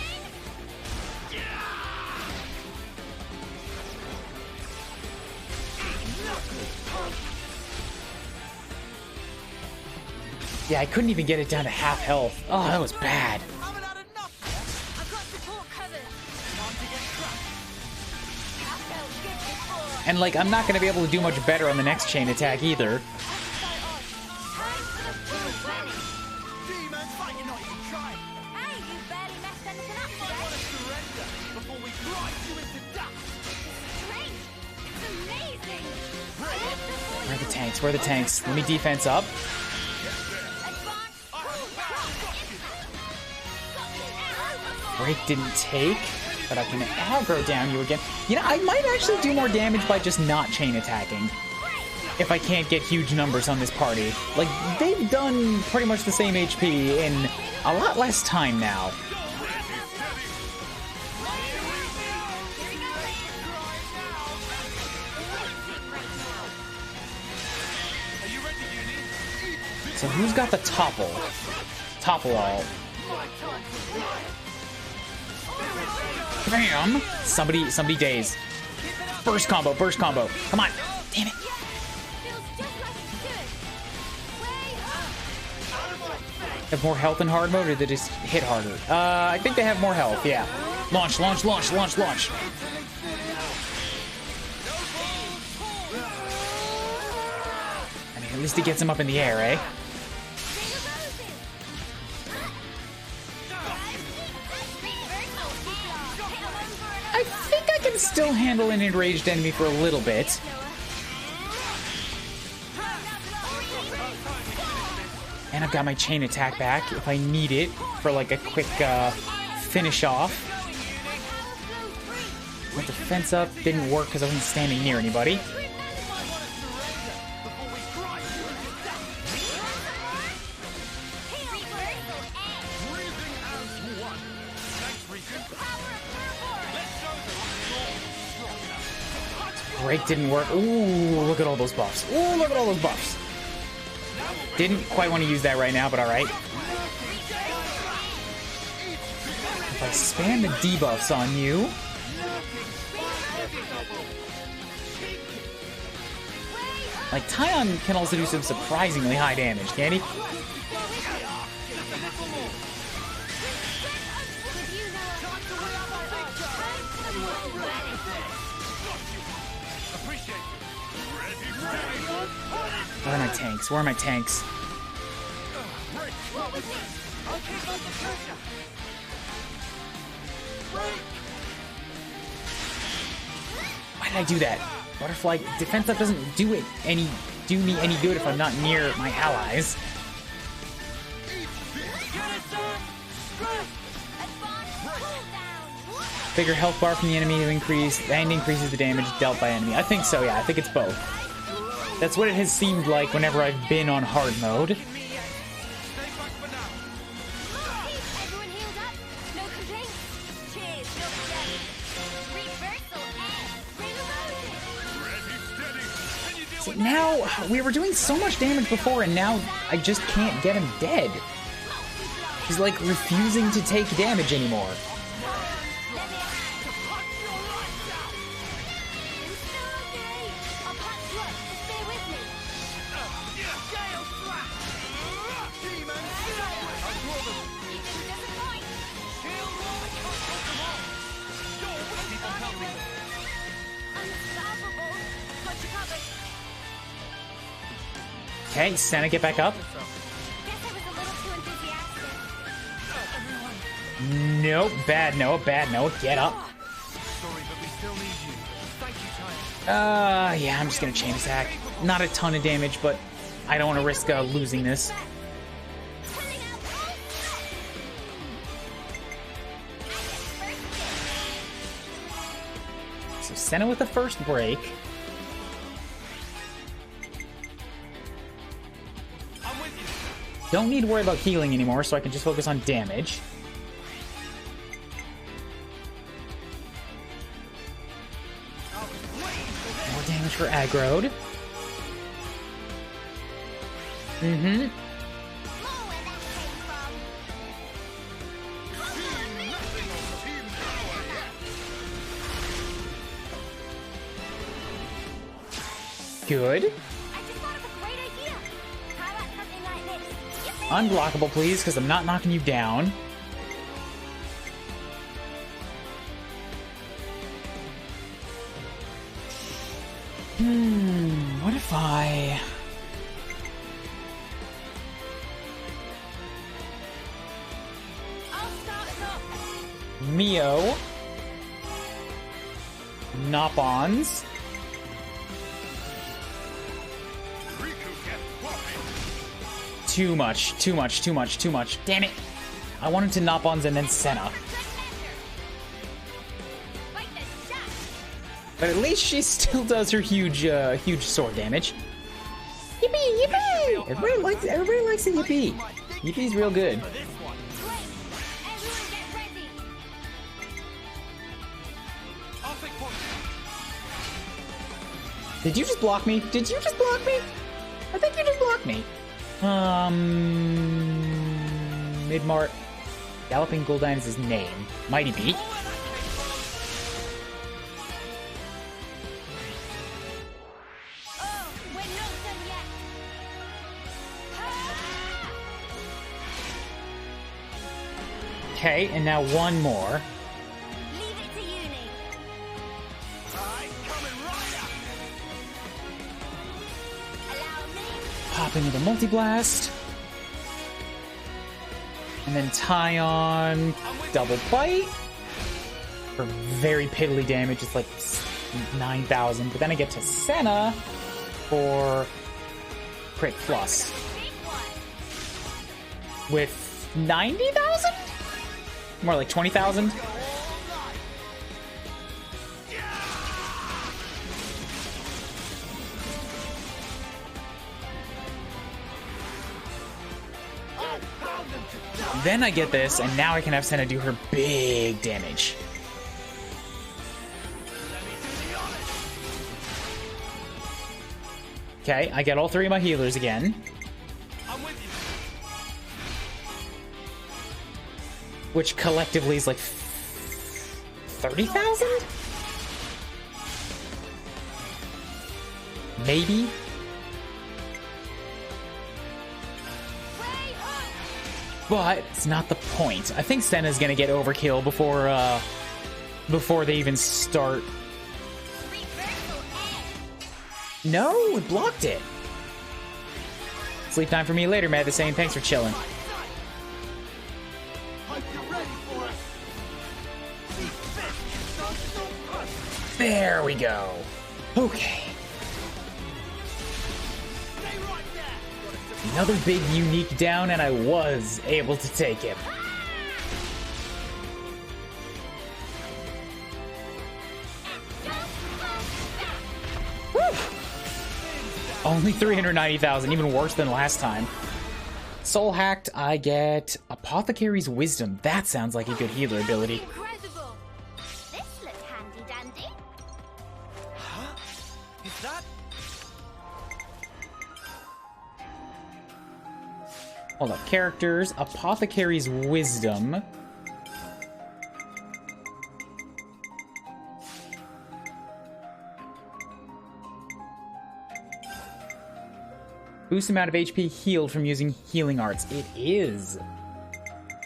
Yeah, I couldn't even get it down to half health. Oh, that was bad. And, like, I'm not going to be able to do much better on the next chain attack either. Where are the tanks? Where are the tanks? Let me defense up. Break didn't take, but I can aggro down you again. You know, I might actually do more damage by just not chain attacking. If I can't get huge numbers on this party. Like, they've done pretty much the same HP in a lot less time now. So who's got the topple? Topple all. Bam! Somebody daze. Burst combo, burst combo. Come on. Damn it. Have more health in hard mode, or they just hit harder? I think they have more health, yeah. Launch, launch, launch, launch, launch. I mean, at least it gets him up in the air, eh? I think I can still handle an enraged enemy for a little bit. And I've got my chain attack back if I need it for like a quick finish off. My defense up didn't work because I wasn't standing near anybody. Break didn't work. Ooh, look at all those buffs. Ooh, look at all those buffs. Didn't quite want to use that right now, but alright. If I spam the debuffs on you... Like, Taion can also do some surprisingly high damage, can't he? Where are my tanks? Where are my tanks? Why did I do that? Butterfly defense up doesn't do me any good if I'm not near my allies. Bigger health bar from the enemy to increase and increases the damage dealt by enemy. I think so, yeah. I think it's both. That's what it has seemed like whenever I've been on hard mode. See, now, we were doing so much damage before, and now I just can't get him dead. He's like refusing to take damage anymore. Okay, Senna, get back up. Nope, bad note, bad note. Get up. Yeah, I'm just gonna chain attack. Not a ton of damage, but I don't want to risk losing this. So Senna with the first break. Don't need to worry about healing anymore, so I can just focus on damage. More damage for aggroed. Mm-hmm. Good. Unblockable, please, because I'm not knocking you down. What if I... Mio. Nopons. Too much, too much, too much, too much. Damn it. I wanted to Nopons and then Senna. But at least she still does her huge sword damage. Yippee! Yippee! Everybody likes the yippee. Yippee's real good. Great! Everyone get ready! I'll take point. Did you just block me? Did you just block me? I think you just blocked me. Mid-mart. Galloping Gul'dan is his name. Mighty Beat. Oh, we're not done yet! Ah! Okay, and now one more. Leave it to Uni! I'm coming right up. Allow me! Pop into the multi-blast. And then Taion double bite. For very piddly damage, it's like 9,000. But then I get to Senna for crit plus. Big one! With 90,000? More like 20,000. Then I get this, and now I can have Senna do her big damage. Okay, I get all three of my healers again. I'm with you. Which collectively is like 30,000? Maybe? But it's not the point. I think Senna's gonna get overkill before they even start. Reversal edge! No, it blocked it. Sleep time for me later, Matt. The same. Thanks for chilling. Hope you're ready for it. There we go. Okay. Stay right there. Another big unique down, and I was able to take him. Woo! Only 390,000, even worse than last time. Soul hacked, I get Apothecary's Wisdom. That sounds like a good healer ability. Incredible! This looks handy dandy. Huh? Is that? Hold up, characters, Apothecary's Wisdom. Boost amount of HP healed from using healing arts. It is.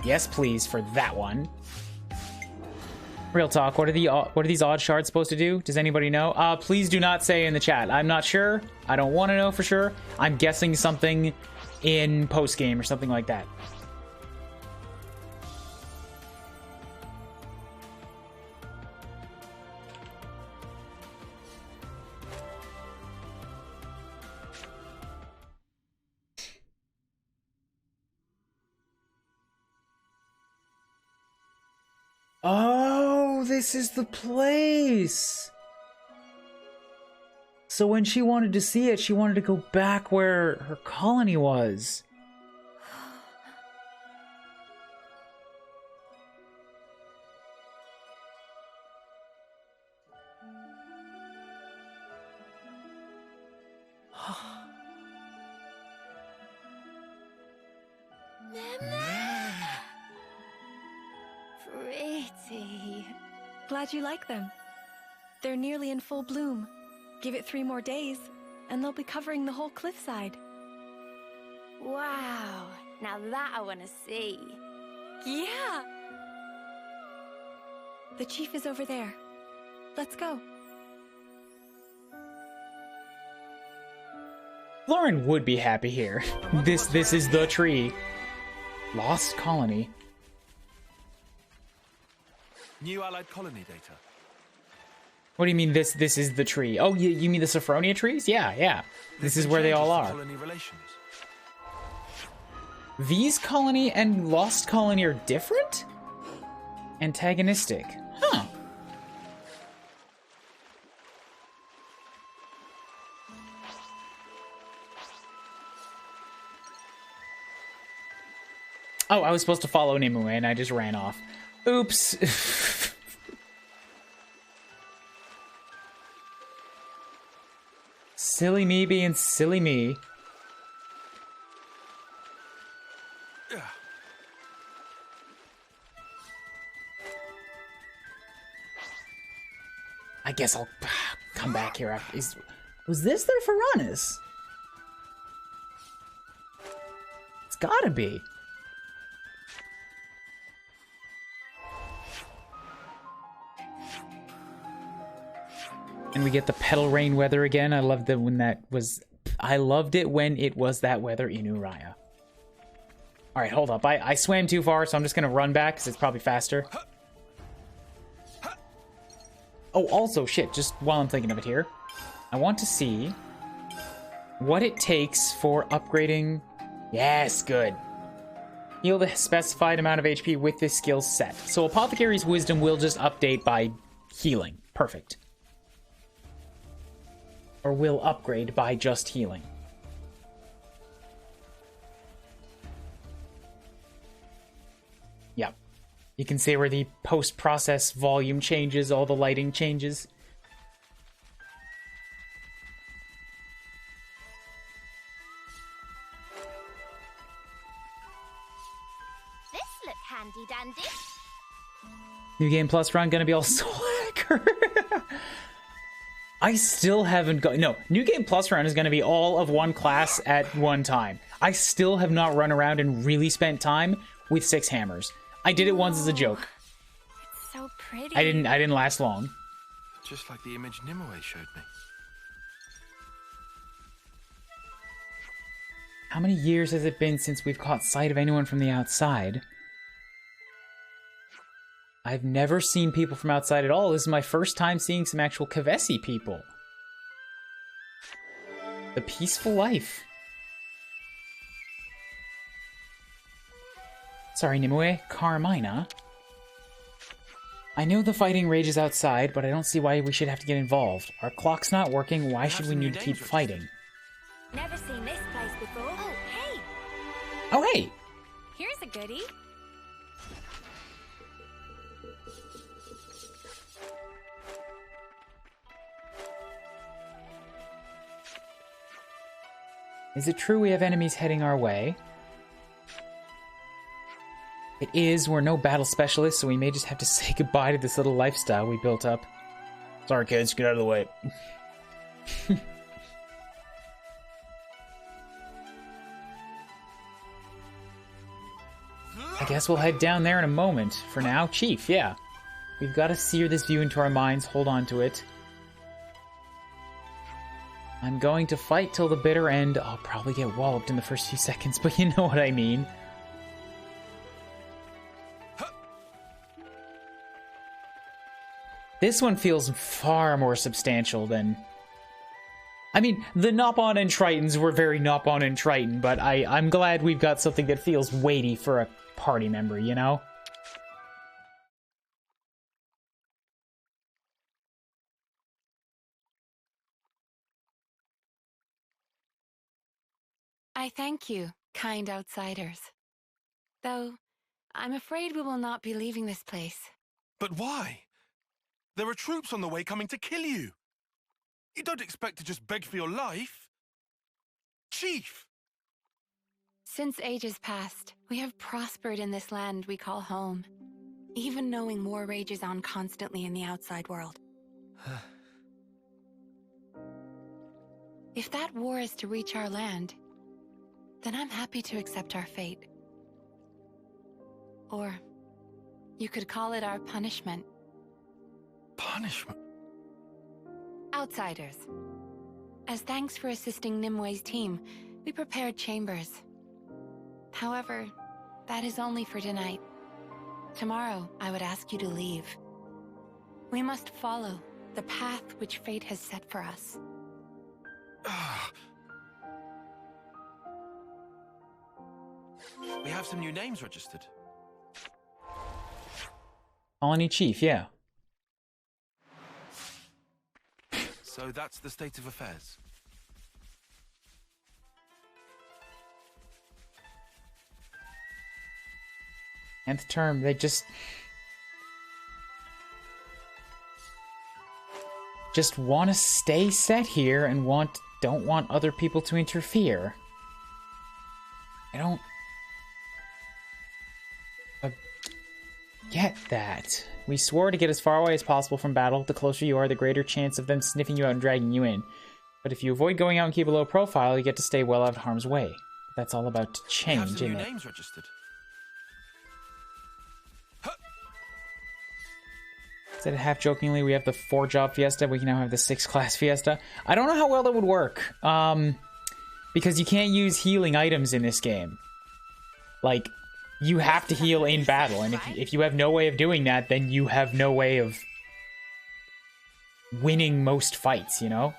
Yes, please, for that one. Real talk, what are these odd shards supposed to do? Does anybody know? Please do not say in the chat. I'm not sure. I don't want to know for sure. I'm guessing something in post-game or something like that. Oh, this is the place. So when she wanted to see it, she wanted to go back where her colony was. Pretty. Glad you like them. They're nearly in full bloom. Give it 3 more days, and they'll be covering the whole cliffside. Wow. Now that I want to see. Yeah! The chief is over there. Let's go. Lauren would be happy here. This is the tree. Lost colony. New allied colony data. What do you mean this is the tree? Oh, you mean the Saffronia trees? Yeah. This is where they all are. Colony relations. These colony and Lost Colony are different? Antagonistic. Huh. Oh, I was supposed to follow Nimue and I just ran off. Oops. Silly me being silly me. I guess I'll come back here after. Was this their Saffronias? It's gotta be. And we get the petal rain weather again. I loved it when that was. I loved it when it was that weather in Uraya. All right, hold up. I swam too far, so I'm just gonna run back because it's probably faster. Oh, also, shit, just while I'm thinking of it here, I want to see what it takes for upgrading. Yes, good. Heal the specified amount of HP with this skill set. So Apothecary's Wisdom will just update by healing. Perfect. Or will upgrade by just healing. Yep. You can see where the post-process volume changes, all the lighting changes. This look handy dandy. New Game Plus run gonna be all Soul Hacker. I still haven't got... No, New Game Plus run is gonna be all of one class at one time. I still have not run around and really spent time with 6 hammers. I did it once as a joke. It's so pretty. I didn't last long. Just like the image Nimue showed me. How many years has it been since we've caught sight of anyone from the outside? I've never seen people from outside at all. This is my first time seeing some actual Kavesi people. The peaceful life. Sorry, Nimue. Carmina. I know the fighting rages outside, but I don't see why we should have to get involved. Our clock's not working. Why should we need to keep fighting? Never seen this place before. Oh, hey! Oh, hey! Here's a goodie. Is it true we have enemies heading our way? It is. We're no battle specialists, so we may just have to say goodbye to this little lifestyle we built up. Sorry, kids. Get out of the way. I guess we'll head down there in a moment. For now, Chief, yeah. We've got to sear this view into our minds. Hold on to it. I'm going to fight till the bitter end. I'll probably get walloped in the first few seconds, but you know what I mean. This one feels far more substantial than... I mean, the Nopon and Tritons were very Nopon and Triton, but I'm glad we've got something that feels weighty for a party member, you know? I thank you, kind outsiders. Though, I'm afraid we will not be leaving this place. But why? There are troops on the way coming to kill you. You don't expect to just beg for your life. Chief! Since ages past, we have prospered in this land we call home, even knowing war rages on constantly in the outside world. If that war is to reach our land, then I'm happy to accept our fate. Or you could call it our punishment. Punishment? Outsiders. As thanks for assisting Nimue's team, we prepared chambers. However, that is only for tonight. Tomorrow, I would ask you to leave. We must follow the path which fate has set for us. We have some new names registered. Colony Chief, yeah. So that's the state of affairs. Nth term, they just want to stay set here and don't want other people to interfere. I don't get that. We swore to get as far away as possible from battle. The closer you are, the greater chance of them sniffing you out and dragging you in. But if you avoid going out and keep a low profile, you get to stay well out of harm's way. But that's all about to change, isn't it? Names registered. Said half-jokingly, we have the 4-job fiesta. We can now have the 6-class fiesta. I don't know how well that would work. Because you can't use healing items in this game. Like, you have to heal in battle. And if you have no way of doing that, then you have no way of winning most fights, you know?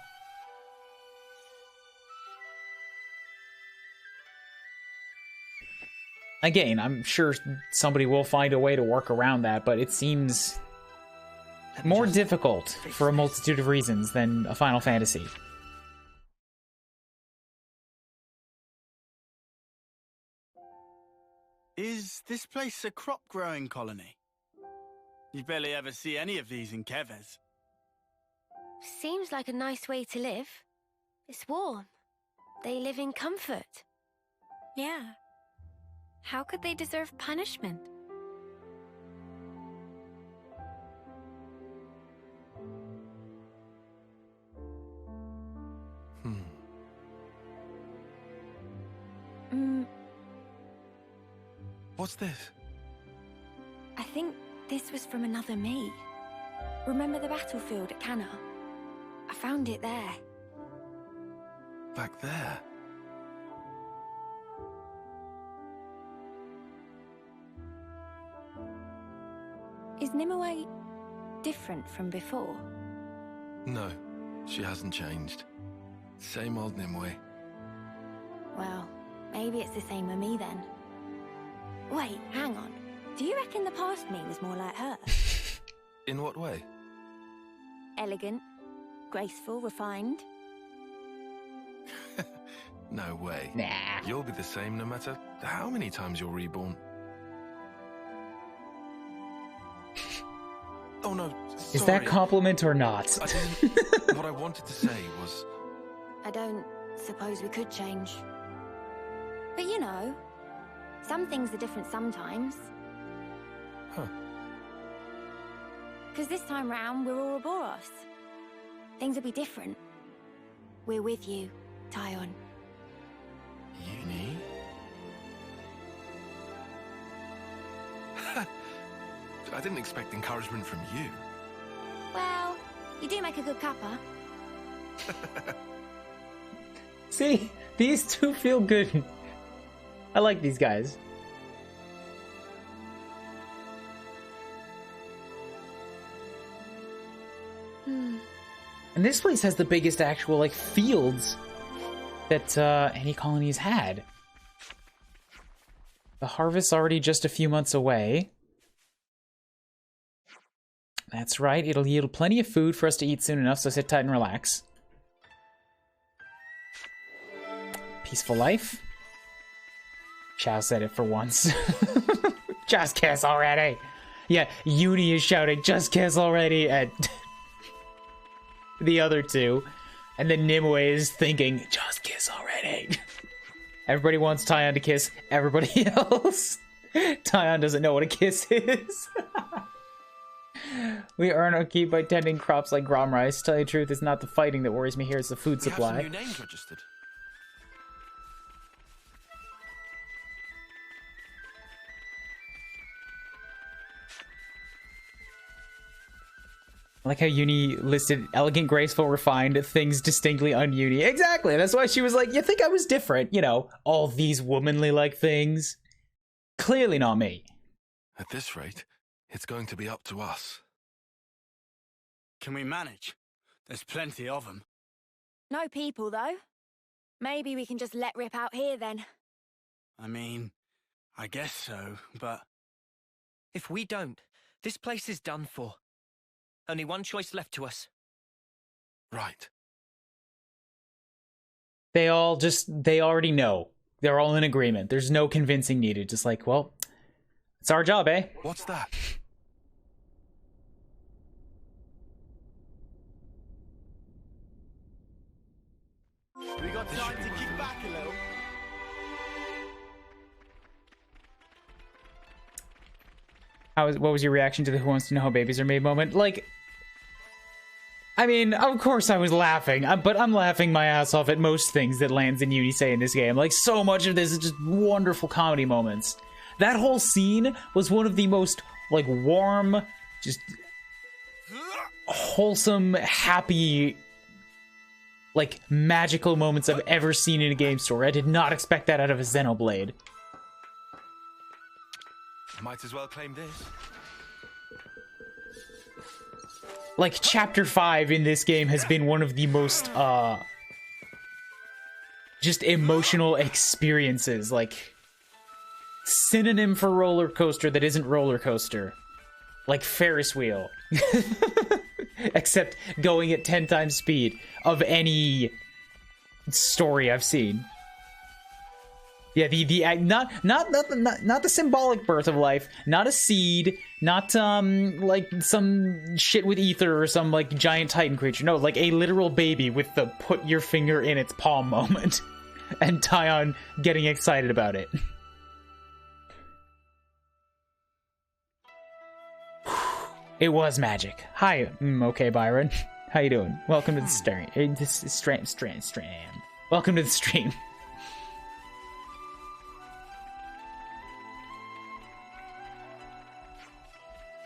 Again, I'm sure somebody will find a way to work around that, but it seems more difficult for a multitude of reasons than a Final Fantasy. Is this place a crop-growing colony? You barely ever see any of these in Keves. Seems like a nice way to live. It's warm. They live in comfort. Yeah. How could they deserve punishment? What's this? I think this was from another me. Remember the battlefield at Cana? I found it there. Back there? Is Nimue different from before? No, she hasn't changed. Same old Nimue. Well, maybe it's the same with me then. Wait, hang on. Do you reckon the past me was more like her? In what way? Elegant, graceful, refined. No way. Nah. You'll be the same no matter how many times you're reborn. Oh no, sorry. Is that compliment or not? What I wanted to say was... I don't suppose we could change. But you know, some things are different sometimes. Huh. Because this time round, we're Ouroboros. Things will be different. We're with you, Taion. Uni? I didn't expect encouragement from you. Well, you do make a good cuppa. See, these two feel good. I like these guys. And this place has the biggest actual, like, fields that any colony's had. The harvest's already just a few months away. That's right, it'll yield plenty of food for us to eat soon enough, so sit tight and relax. Peaceful life. Chow said it for once. Just kiss already. Yeah, Uni is shouting, just kiss already at the other two. And then Nimue is thinking, just kiss already. Everybody wants Taion to kiss everybody else. Taion doesn't know what a kiss is. We earn our keep by tending crops like grom rice. To tell you the truth, it's not the fighting that worries me here, it's the food supply. We have some new names registered. I like how Uni listed elegant, graceful, refined, things distinctly un-Uni. Exactly, that's why she was like, you think I was different? You know, all these womanly-like things. Clearly not me. At this rate, it's going to be up to us. Can we manage? There's plenty of them. No people, though. Maybe we can just let rip out here, then. I mean, I guess so, but... If we don't, this place is done for. Only one choice left to us. Right. They already know. They're all in agreement. There's no convincing needed. Just like, well, It's our job, eh? What's that? We got time to kick back a little. What was your reaction to the Who Wants to Know How Babies Are Made moment? Like, I mean, of course I was laughing, but I'm laughing my ass off at most things that Lance and Uni say in this game. Like, so much of this is just wonderful comedy moments. That whole scene was one of the most, like, warm, just wholesome, happy, like, magical moments I've ever seen in a game story. I did not expect that out of a Xenoblade. Might as well claim this. Like, Chapter 5 in this game has been one of the most, just emotional experiences. Like, synonym for roller coaster that isn't roller coaster. Like Ferris wheel. Except going at 10 times speed of any story I've seen. Yeah, not the symbolic birth of life, not a seed, not like some shit with ether or some like giant titan creature. No, like a literal baby with the put your finger in its palm moment, and Taion getting excited about it. It was magic. Hi, okay, Byron. How you doing? Welcome to the stream. Welcome to the stream.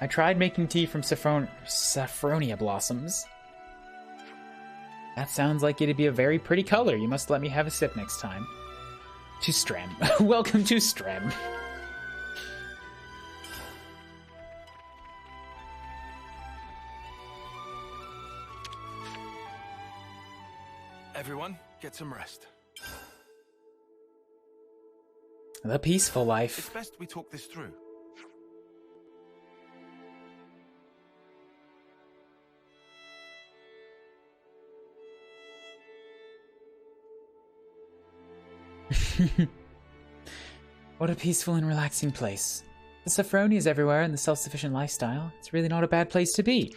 I tried making tea from Saffronia blossoms. That sounds like it'd be a very pretty color. You must let me have a sip next time. To Strem. Welcome to Strem. Everyone, get some rest. The peaceful life. It's best we talk this through. What a peaceful and relaxing place. The Saffronias everywhere and the self-sufficient lifestyle. It's really not a bad place to be.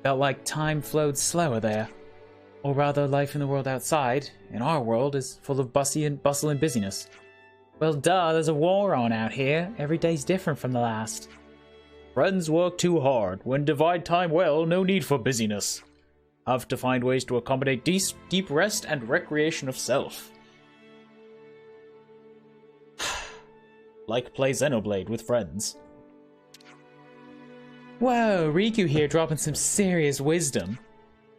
Felt like time flowed slower there. Or rather, life in the world outside, in our world, is full of bustle and busyness. Well, duh, there's a war on out here. Every day's different from the last. Friends work too hard. When divide time well, no need for busyness. Have to find ways to accommodate deep rest and recreation of self. Like play Xenoblade with friends. Whoa, Riku here dropping some serious wisdom.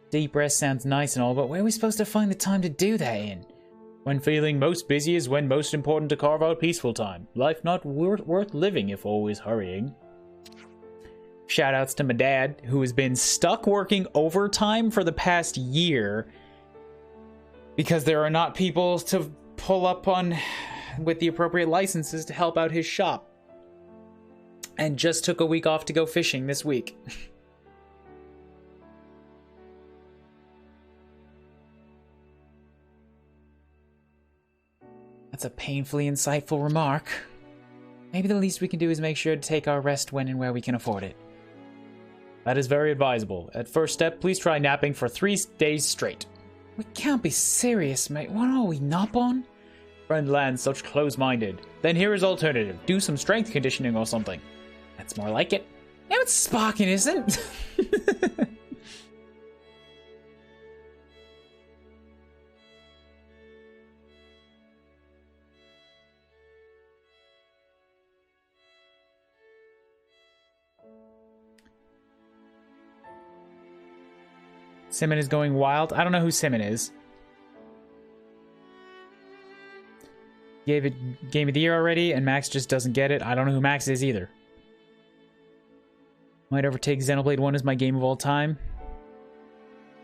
Deep rest sounds nice and all, but where are we supposed to find the time to do that in? When feeling most busy is when most important to carve out peaceful time. Life not worth living if always hurrying. Shoutouts to my dad, who has been stuck working overtime for the past year because there are not people to pull up on with the appropriate licenses to help out his shop. And just took a week off to go fishing this week. That's a painfully insightful remark. Maybe the least we can do is make sure to take our rest when and where we can afford it. That is very advisable. At first step, please try napping for 3 days straight. We can't be serious, mate. What are we, nop on? Friend Land's such close-minded. Then here is alternative. Do some strength conditioning or something. That's more like it. No, it's sparking, isn't? Simon is going wild. I don't know who Simon is. Gave it Game of the Year already, and Max just doesn't get it. I don't know who Max is either. Might overtake Xenoblade 1 as my game of all time.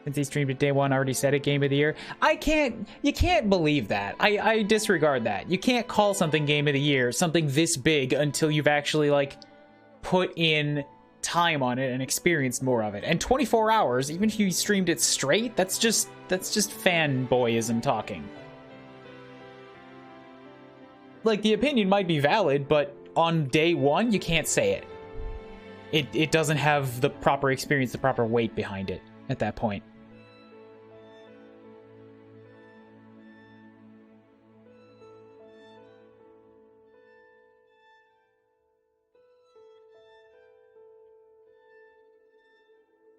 Since he streamed it day one, I already said it, Game of the Year. You can't believe that. I disregard that. You can't call something Game of the Year, something this big, until you've actually, like, put in time on it and experienced more of it. And 24 hours, even if you streamed it straight, that's just fanboyism talking. Like, the opinion might be valid, but on day one, you can't say it. It doesn't have the proper experience, the proper weight behind it at that point.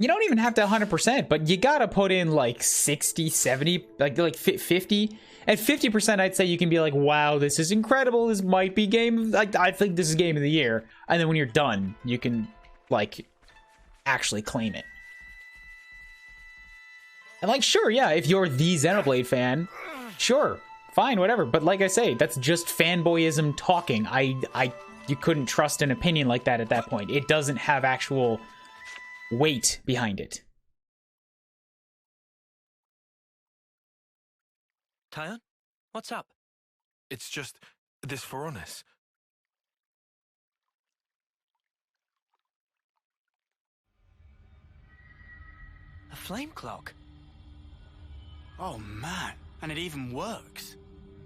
You don't even have to 100%, but you gotta put in like 60, 70, like 50. At 50%, I'd say you can be like, wow, this is incredible. This might be game, like, I think this is game of the year. And then when you're done, you can, like, actually claim it. And like, sure, yeah, if you're the Xenoblade fan, sure, fine, whatever. But like I say, that's just fanboyism talking. You couldn't trust an opinion like that at that point. It doesn't have actual weight behind it. Taion, what's up? It's just this Saffronias. A flame clock? Oh man, and it even works.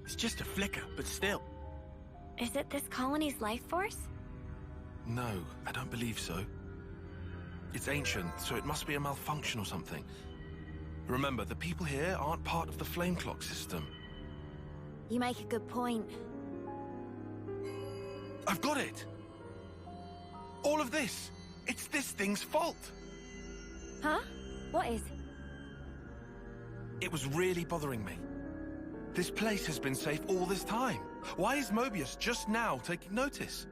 It's just a flicker, but still. Is it this colony's life force? No, I don't believe so. It's ancient, so it must be a malfunction or something. Remember, the people here aren't part of the flame clock system. You make a good point. I've got it! All of this! It's this thing's fault! Huh? What is? It was really bothering me. This place has been safe all this time. Why is Mobius just now taking notice?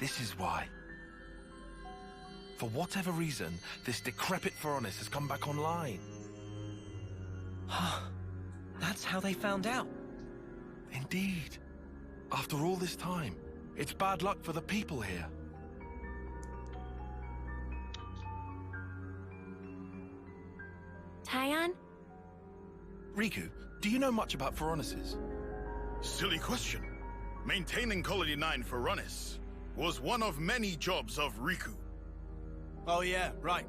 This is why. For whatever reason, this decrepit Saffronias has come back online. That's how they found out. Indeed. After all this time, it's bad luck for the people here. Taion? Riku, do you know much about Saffronias? Silly question. Maintaining Colony 9 Saffronias was one of many jobs of Riku. Oh yeah, right.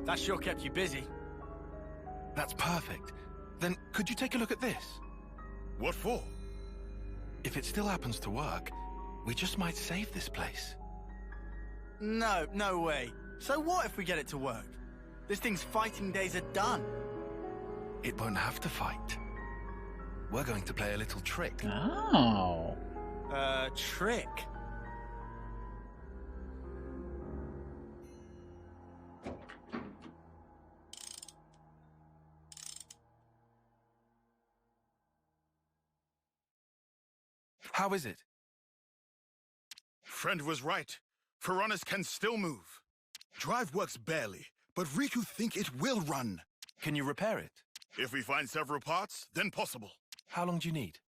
That sure kept you busy. That's perfect. Then could you take a look at this? What for? If it still happens to work, we just might save this place. No way. So what if we get it to work? This thing's fighting days are done. It won't have to fight. We're going to play a little trick. Oh. Trick? How is it? Friend was right. Saffronias can still move. Drive works barely, but Riku think it will run. Can you repair it? If we find several parts, then possible. How long do you need?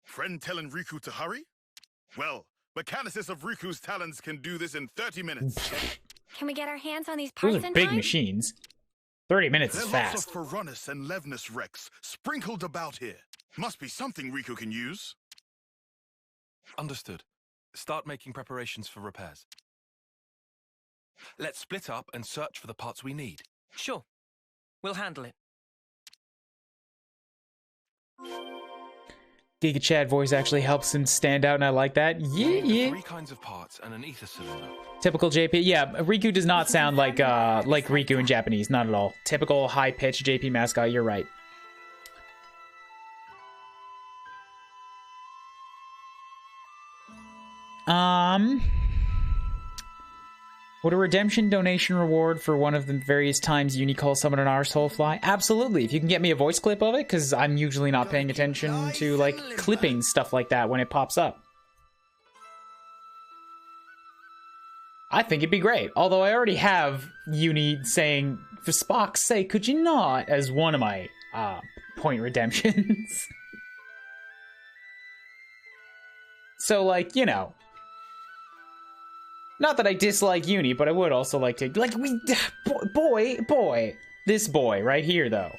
Friend telling Riku to hurry? Well, mechanicists of Riku's talents can do this in 30 minutes. Can we get our hands on these parts Those are in big time? machines. 30 minutes There is are lots fast. of Saffronias and Levnus wrecks sprinkled about here. Must be something Riku can use. Understood. Start making preparations for repairs. Let's split up and search for the parts we need. Sure. We'll handle it. Giga Chad voice actually helps him stand out, and I like that. Yeah. 3 kinds of parts and an ether cylinder. Typical JP. Yeah, Riku does not sound like Riku in Japanese. Not at all. Typical high-pitched JP mascot. You're right. Would a redemption donation reward for one of the various times Uni calls someone an arsehole fly? Absolutely. If you can get me a voice clip of it, because I'm usually not paying attention to, like, clipping stuff like that when it pops up. I think it'd be great. Although I already have Uni saying, for Spock's sake, could you not, as one of my point redemptions. So, like, you know. Not that I dislike Uni, but I would also like to... Like, boy. This boy, right here, though.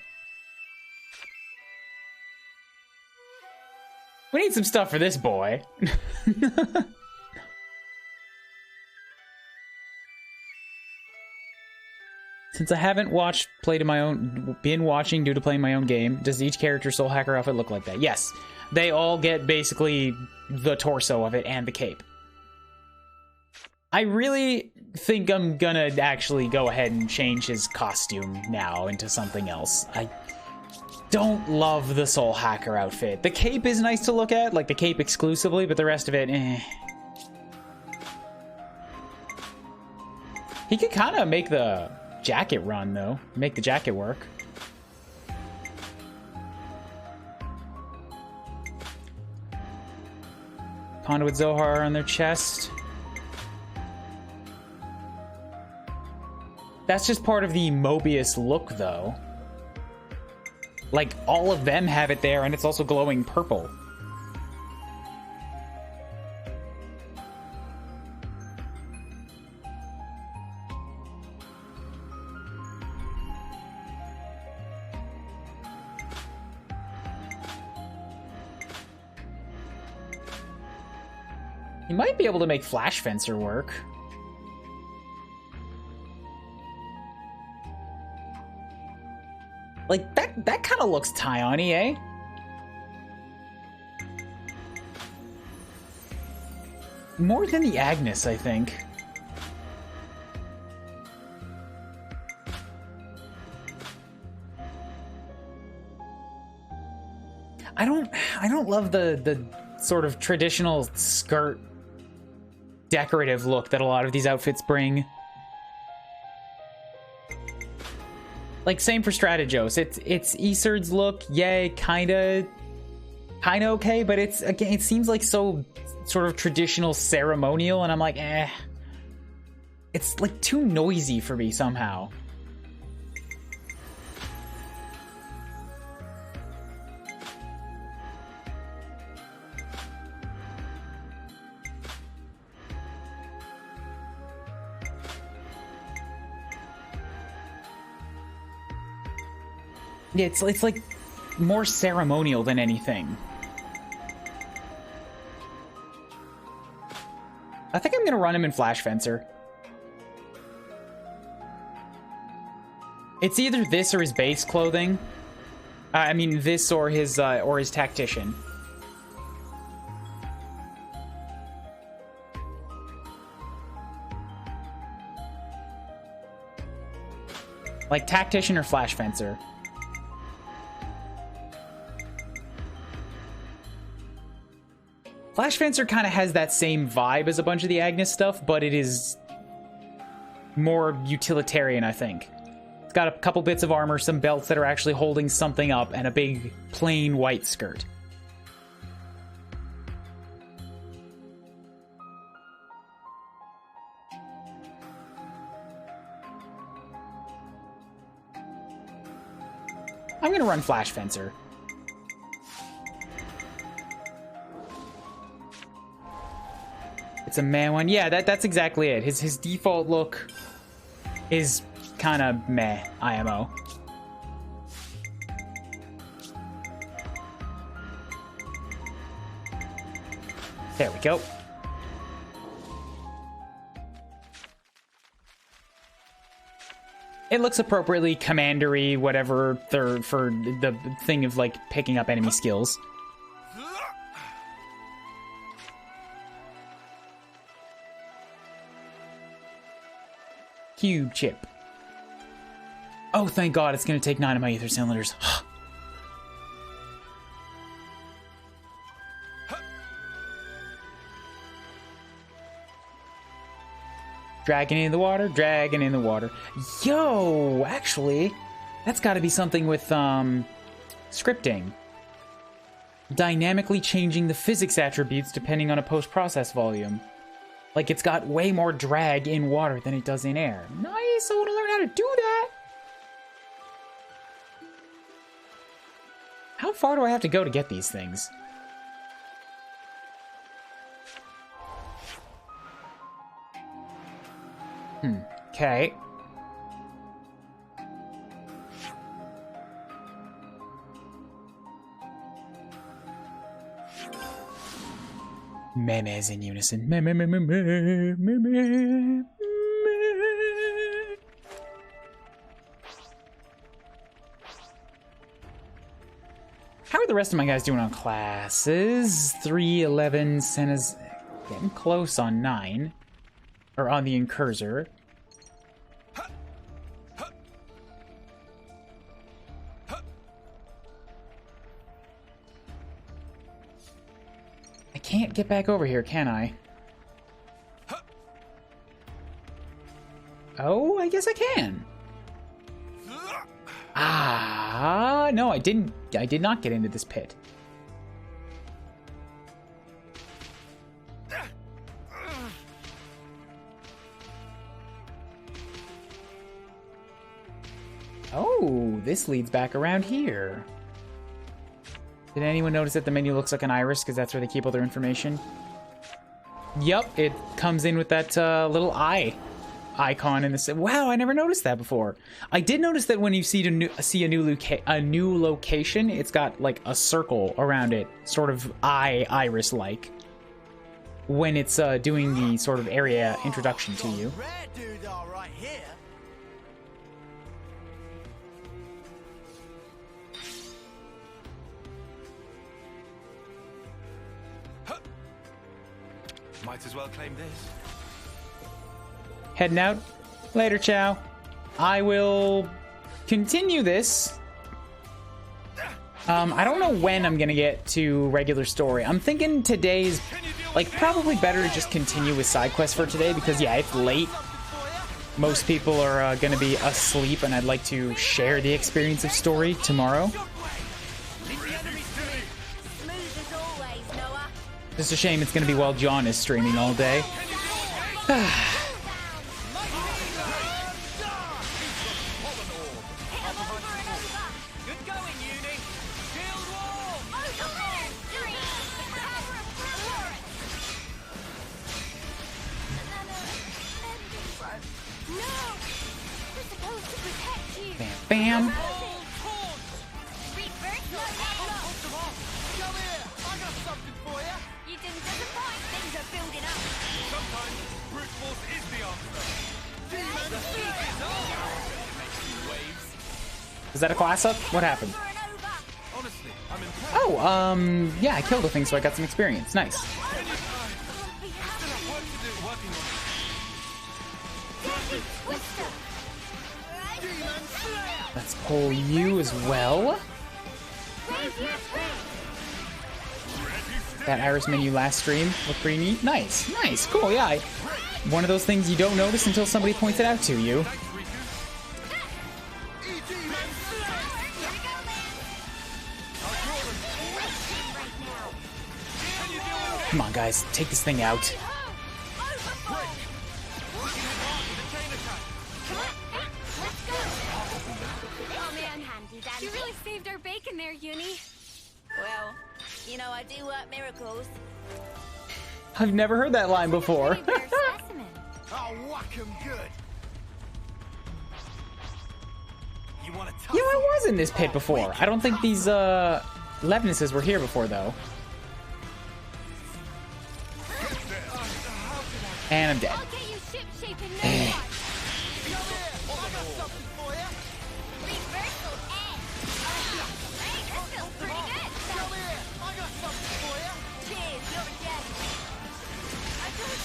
We need some stuff for this boy. Since I haven't been watching due to playing my own game, does each character soul hacker outfit look like that? Yes. They all get basically the torso of it and the cape. I really think I'm gonna actually go ahead and change his costume now into something else. I don't love the Soul Hacker outfit. The cape is nice to look at, like the cape exclusively, but the rest of it, eh. He could kind of make the jacket run, though. Make the jacket work. Conduit Zohar on their chest. That's just part of the Mobius look, though. Like, all of them have it there, and it's also glowing purple. You might be able to make Flash Fencer work. Like, that kind of looks Taion-y, eh? More than the Agnes, I think. I don't love the sort of traditional skirt decorative look that a lot of these outfits bring. Like, same for Strategos. It's Iserd's look, yay, kinda okay, but it's, again, it seems like so sort of traditional ceremonial, and I'm like, eh. It's like too noisy for me somehow. Yeah, it's like more ceremonial than anything. I think I'm gonna run him in Flash Fencer. It's either this or his base clothing. I mean, this or his tactician. Like tactician or Flash Fencer. Flash Fencer kind of has that same vibe as a bunch of the Agnes stuff, but it is more utilitarian, I think. It's got a couple bits of armor, some belts that are actually holding something up, and a big plain white skirt. I'm gonna run Flash Fencer. It's a man one. Yeah, that's exactly it. His default look is kind of meh, IMO. There we go. It looks appropriately commandery, whatever, for the thing of, like, picking up enemy skills. Cube chip. Oh, thank God, it's going to take 9 of my ether cylinders. Dragon in the water, dragon in the water. Yo, actually, that's got to be something with scripting. Dynamically changing the physics attributes depending on a post-process volume. Like, it's got way more drag in water than it does in air. Nice, I want to learn how to do that. How far do I have to go to get these things? Okay. Memes in unison. Me, me, me, me, me, me, me, me. How are the rest of my guys doing on classes? 3, 11, Senna's getting close on 9. Or on the incursor. I can't get back over here, can I? Oh, I guess I can. Ah, no, I didn't. I did not get into this pit. Oh, this leads back around here. Did anyone notice that the menu looks like an iris because that's where they keep all their information? Yup, it comes in with that little eye icon in the... Wow, I never noticed that before. I did notice that when you see a new location, it's got like a circle around it, sort of iris-like, when it's doing the sort of area introduction to you. Rare dude, all right here. Might as well claim this. Heading out. Later, Chow. I will continue this. I don't know when I'm gonna get to regular story. I'm thinking today's, like, probably better to just continue with side quests for today because, yeah, it's late. Most people are gonna be asleep, and I'd like to share the experience of story tomorrow. Just a shame it's gonna be while John is streaming all day. Bam. Is that a class up? What happened? Oh, yeah, I killed a thing, so I got some experience. Nice. Let's pull you as well. That iris menu last stream looked pretty neat. Nice, nice, cool, yeah. One of those things you don't notice until somebody points it out to you. Come on, guys, take this thing out. You really saved our bacon there, Uni. Well, you know, I do work miracles. I've never heard that line before. I'll whack him good. You want to Yeah, I was in this pit before. I don't think these Levinuses were here before, though. And I'm dead. I'll get you ship-shape in no time. Reversal edge. Hey, this feels pretty good. Cheers, you're a gem. I don't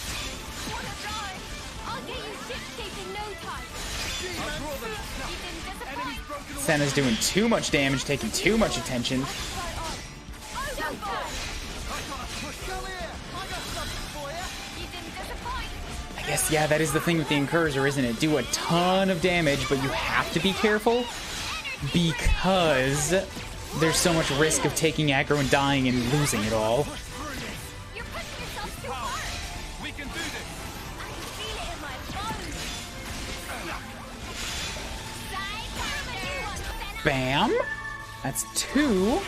want to die. I'll get you ship-shape in no time. You didn't disappoint. Senna's doing too much damage, taking too much attention. I guess, yeah, that is the thing with the Incursor, isn't it? Do a ton of damage, but you have to be careful because there's so much risk of taking aggro and dying and losing it all. You're pushing yourself too hard. We can do this. I can feel it in my bones. Bam! That's 2.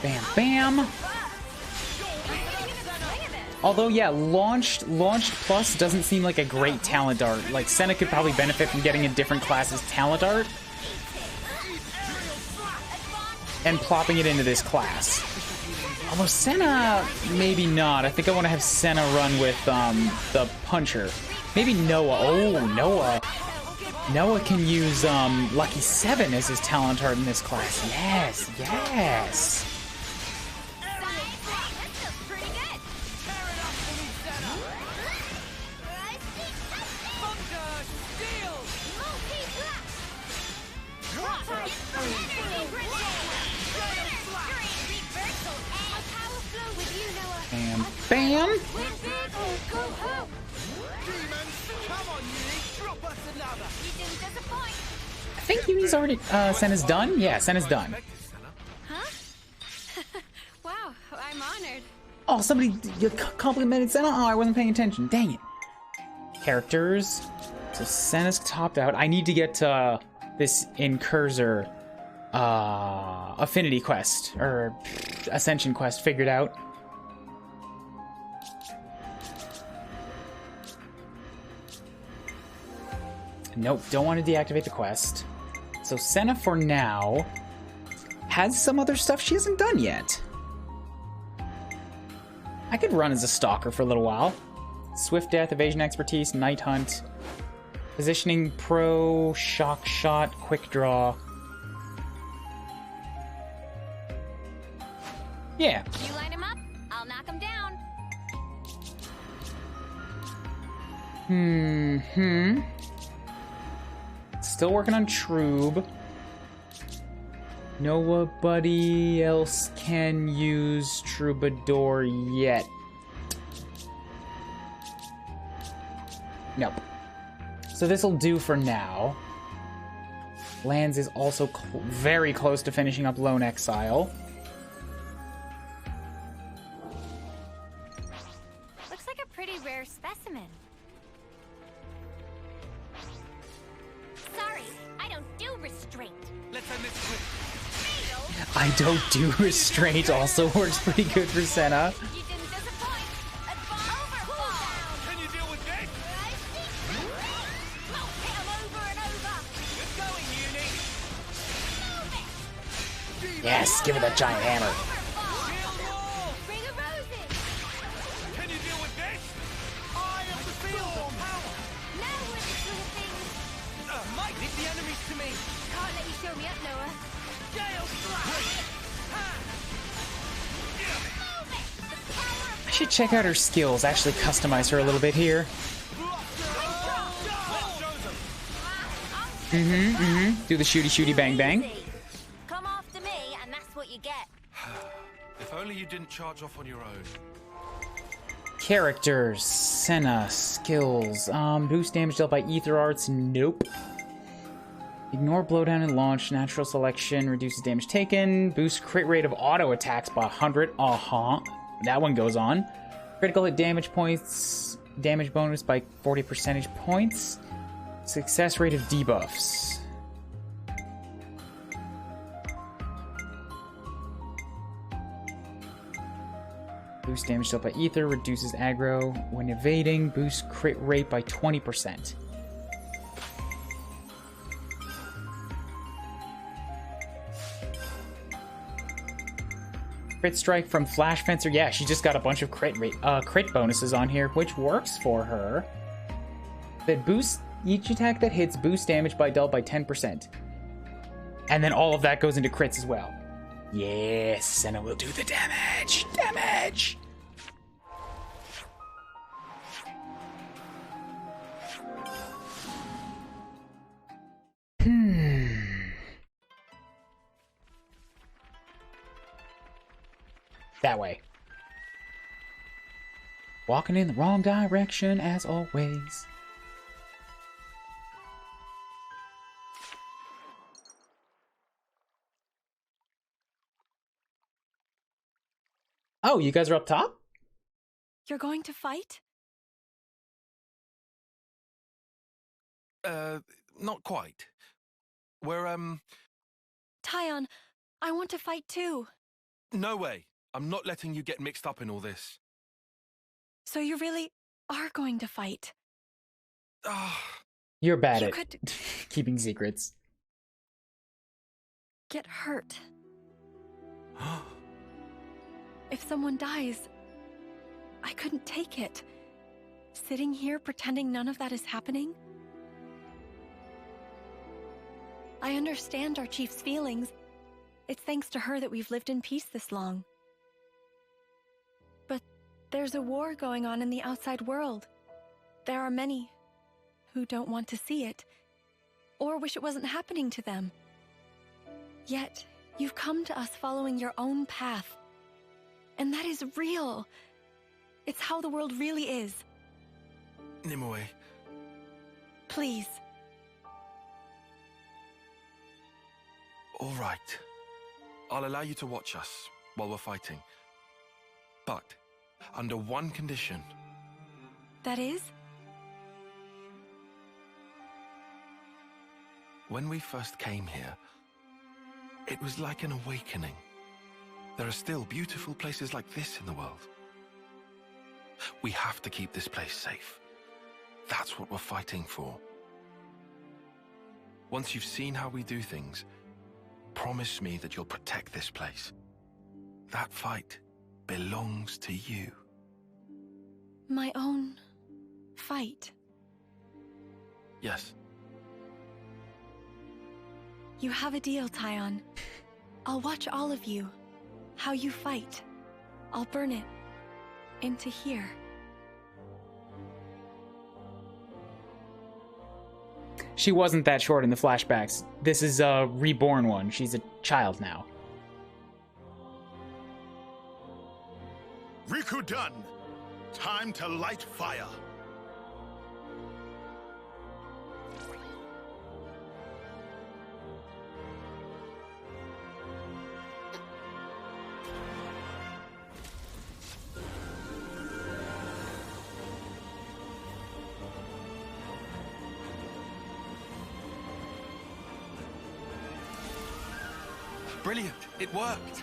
Bam, bam. Although, yeah, launched plus doesn't seem like a great talent art. Like, Senna could probably benefit from getting a different class's talent art and plopping it into this class. Although Senna, maybe not. I think I want to have Senna run with the puncher. Maybe Noah. Oh, Noah. Noah can use Lucky 7 as his talent art in this class. Yes, yes. And bam! I think Yumi's already, Senna's done? Yeah, Senna's done. Huh? Wow, I'm honored. Oh, somebody complimented Senna? Oh, I wasn't paying attention. Dang it. Characters. So Senna's topped out. I need to get this Incursor Affinity quest, or Ascension quest figured out. Nope, don't want to deactivate the quest. So Senna, for now, has some other stuff she hasn't done yet. I could run as a stalker for a little while. Swift Death, Evasion Expertise, Night Hunt, Positioning Pro, Shock Shot, Quick Draw. Yeah. You line him up, I'll knock him down. Still working on Troob. Nobody else can use Troubadour yet. Nope. So this'll do for now. Lands is also very close to finishing up Lone Exile. Looks like a pretty rare specimen. Sorry, I don't do restraint. Let's end this quick. I don't do restraint also works pretty good for Senna. You didn't disappoint. Overfall. Can you deal with this? Hit him over and over. Good going, Uni. Move it. Yes, give her that giant hammer. Bring a roses. Can you deal with this? Eye of the field. Power. Now we're the sort of things. Mike, leave the enemies to me. Can't let you show me up, Noah. Gale slash. I should check out her skills, actually customize her a little bit here. Do the shooty bang bang. Come after me, and that's what you get. If only you didn't charge off on your own. Characters, Senna, skills, boost damage dealt by ether arts, nope. Ignore blowdown and launch, natural selection, reduces damage taken, boost crit rate of auto attacks by 100, that one goes on. Critical hit damage points, damage bonus by 40 percentage points, success rate of debuffs. Boost damage dealt by ether, reduces aggro when evading, boost crit rate by 20%. Crit strike from Flash Fencer. Yeah, she just got a bunch of crit bonuses on here, which works for her. That boosts each attack that hits boost damage by dealt by 10%. And then all of that goes into crits as well. Yes, Senna will do the damage. Damage! That way. Walking in the wrong direction, as always. Oh, you guys are up top? You're going to fight? Not quite. We're, Taion, I want to fight too. No way. I'm not letting you get mixed up in all this. So you really are going to fight? You're bad You at could keeping secrets. get hurt. If someone dies, I couldn't take it. Sitting here pretending none of that is happening? I understand our chief's feelings. It's thanks to her that we've lived in peace this long. But there's a war going on in the outside world. There are many who don't want to see it, or wish it wasn't happening to them. Yet, you've come to us following your own path. And that is real. It's how the world really is. Nimue. Please. All right. I'll allow you to watch us while we're fighting. But under one condition. That is? When we first came here, it was like an awakening. There are still beautiful places like this in the world. We have to keep this place safe. That's what we're fighting for. Once you've seen how we do things, promise me that you'll protect this place. That fight belongs to you. My own fight. Yes. You have a deal, Taion. I'll watch all of you. How you fight. I'll burn it into here. She wasn't that short in the flashbacks. This is a reborn one. She's a child now. Riku done. Time to light fire. Brilliant! It worked!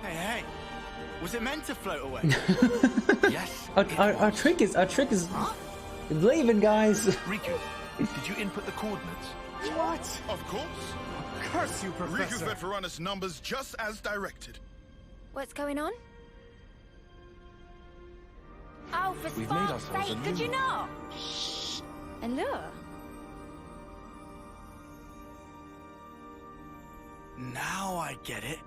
Hey, was it meant to float away? Yes. Our trick is leaving, guys. Riku, did you input the coordinates? What? Of course. Curse you, Professor. Riku fed Saffronias numbers just as directed. What's going on? Oh, for We've made spark's ourselves a sake, could you lure. not? Shh. A lure? Now I get it.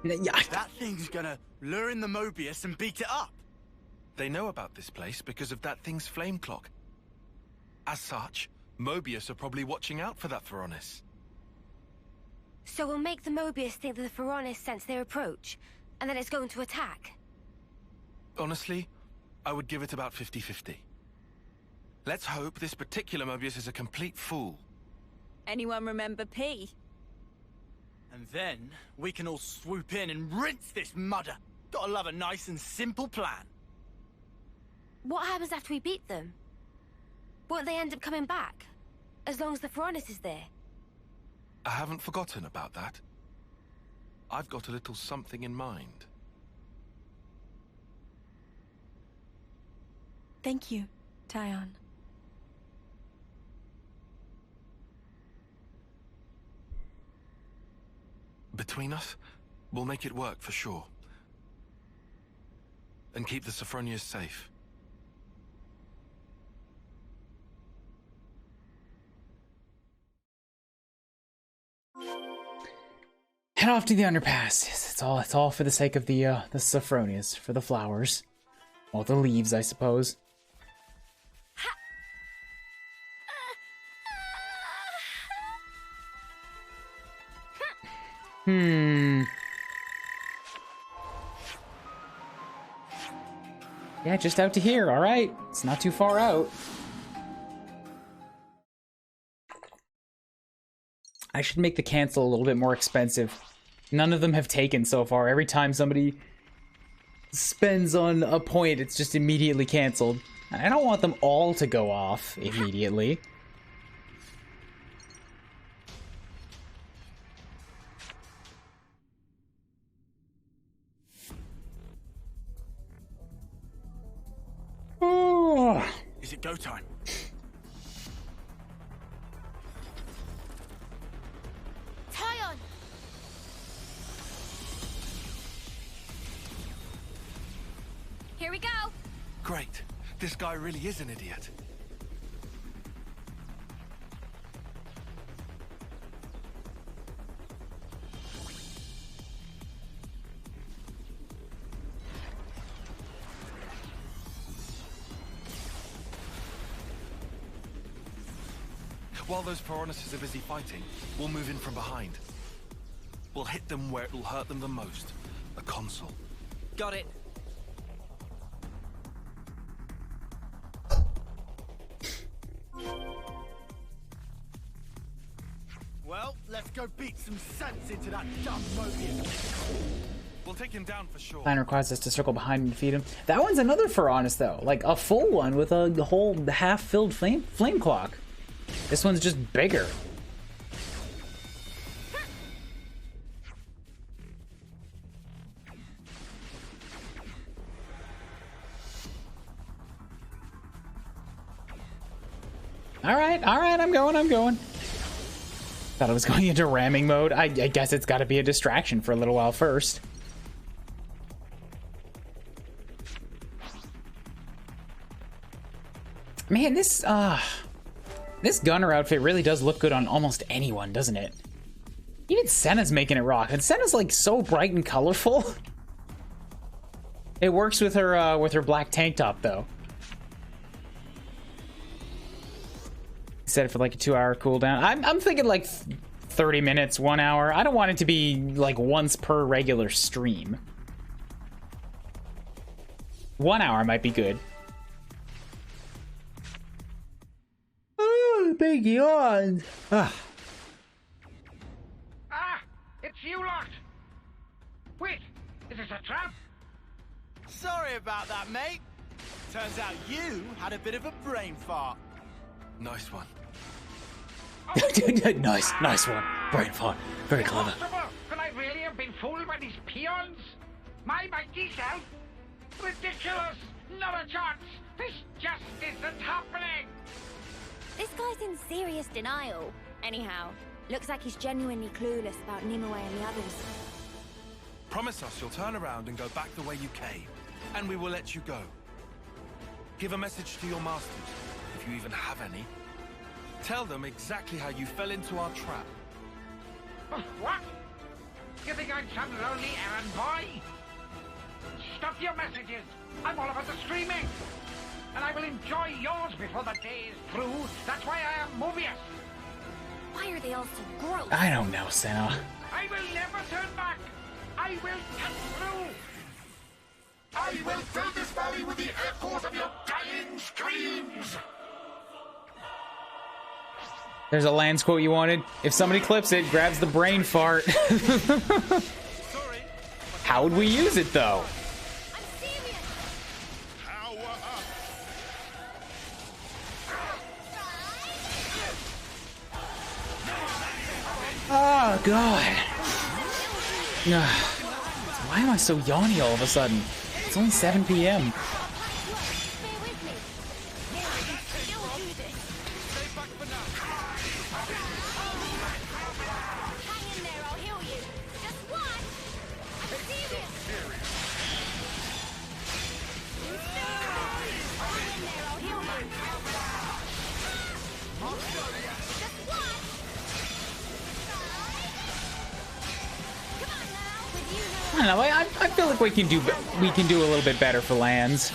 Yeah. That thing's gonna lure in the Mobius and beat it up. They know about this place because of that thing's flame clock. As such, Mobius are probably watching out for that Saffronias. So we'll make the Mobius think that the Saffronias sense their approach, and then it's going to attack. Honestly, I would give it about 50-50. Let's hope this particular Mobius is a complete fool. Anyone remember P? And then we can all swoop in and rinse this mudder. Gotta love a nice and simple plan. What happens after we beat them? Won't they end up coming back? As long as the Saffronias is there? I haven't forgotten about that. I've got a little something in mind. Thank you, Taion. Between us, we'll make it work for sure. And keep the Saffronias safe. Head off to the underpass. Yes, it's all for the sake of the Saffronias, for the flowers. Or the leaves, I suppose. Yeah, just out to here, alright? It's not too far out. I should make the cancel a little bit more expensive. None of them have taken so far. Every time somebody spends on a point, it's just immediately canceled. And I don't want them all to go off immediately. Oh. Is it go time? Taion! Here we go. Great. This guy really is an idiot. While those Saffronias are busy fighting, we'll move in from behind. We'll hit them where it'll hurt them the most. The console. Got it. Well, let's go beat some sense into that dumb Mobius. We'll take him down for sure. Plan requires us to circle behind and defeat him. That one's another Saffronias though, like a full one with a whole half-filled flame clock. This one's just bigger. All right, I'm going. Thought I was going into ramming mode. I guess it's got to be a distraction for a little while first. Man, this gunner outfit really does look good on almost anyone, doesn't it? Even Senna's making it rock, and Senna's like so bright and colorful. It works with her black tank top though. Set it for like a 2-hour cooldown. I'm thinking like 30 minutes, 1 hour. I don't want it to be like once per regular stream. 1 hour might be good. Oh, big yawns. Ah, it's you lot. Wait, is this a trap? Sorry about that, mate. Turns out you had a bit of a brain fart. Nice one. nice one. Brain fart. Very clever. Can I really have been fooled by these peons? My mighty self? Ridiculous! Not a chance! This just isn't happening! This guy's in serious denial. Anyhow, looks like he's genuinely clueless about Nimue and the others. Promise us you'll turn around and go back the way you came, and we will let you go. Give a message to your masters, if you even have any. Tell them exactly how you fell into our trap. What? You think I'm some lonely errand boy? Stop your messages. I'm all about the screaming. And I will enjoy yours before the day is through. That's why I am Mobius. Why are they all so gross? I don't know, Senna. I will never turn back. I will cut through. I will fill this valley with the echoes of your dying screams. There's a Lance quote you wanted. If somebody clips it, grabs the brain fart. How would we use it though? I'm serious. Power up. Oh god. Why am I so yawny all of a sudden? It's only 7 p.m. I don't know. I feel like we can do a little bit better for lands.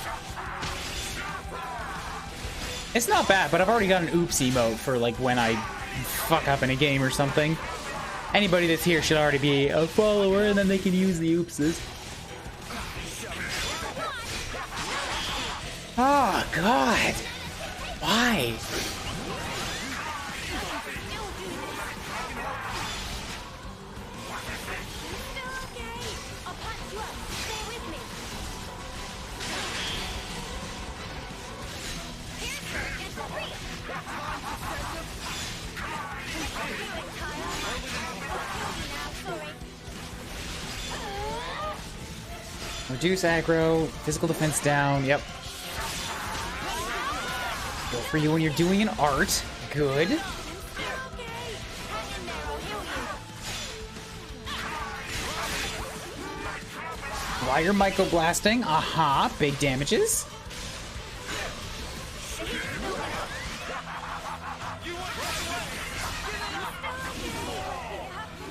It's not bad, but I've already got an oops emote for like when I fuck up in a game or something. Anybody that's here should already be a follower, and then they can use the oopses. Oh god, why? Reduce aggro, physical defense down, yep. Go for you when you're doing an art. Good. Fire microblasting. Aha, big damages.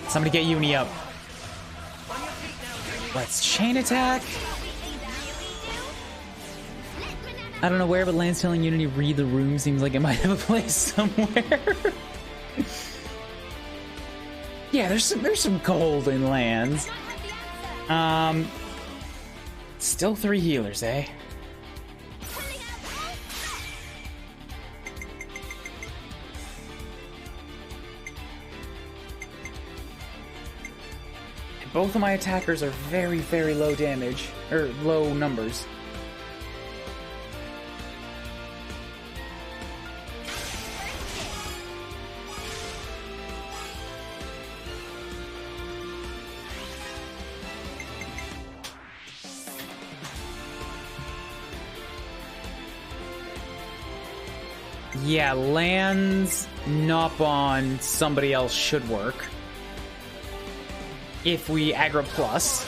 Somebody get Uni up. Let's chain attack. I don't know where, but Lance telling Unity read the room seems like it might have a place somewhere. Yeah, there's some gold in lands. Still 3 healers, eh? Both of my attackers are very, very low damage, or low numbers. Yeah, lands Nop on somebody else should work. If we aggro plus.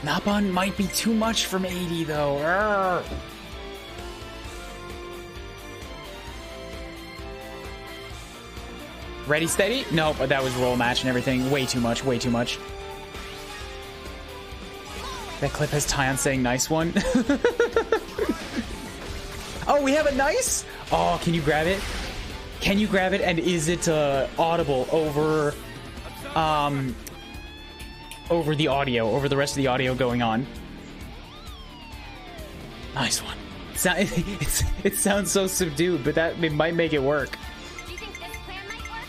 Nop-on might be too much from 80 though. Urgh. Ready, steady? Nope, that was roll match and everything. Way too much, way too much. That clip has Taion saying nice one. Oh, we have a nice? Oh, can you grab it? Can you grab it? And is it audible over over the audio, over the rest of the audio going on? Nice one. It sounds so subdued, but it might make it work. Do you think this plan might work?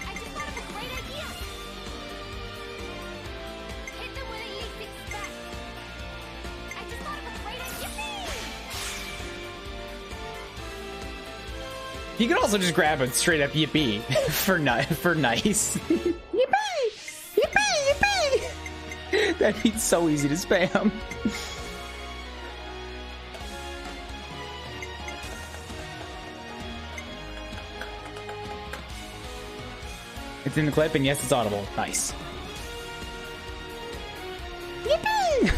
I just thought of a great idea. Hit them when they least expect. I just thought of a great idea. You can also just grab a straight up yippee for nice. Yippee! Yippee! Yippee! That'd be so easy to spam. It's in the clip, and yes, it's audible. Nice. Yippee!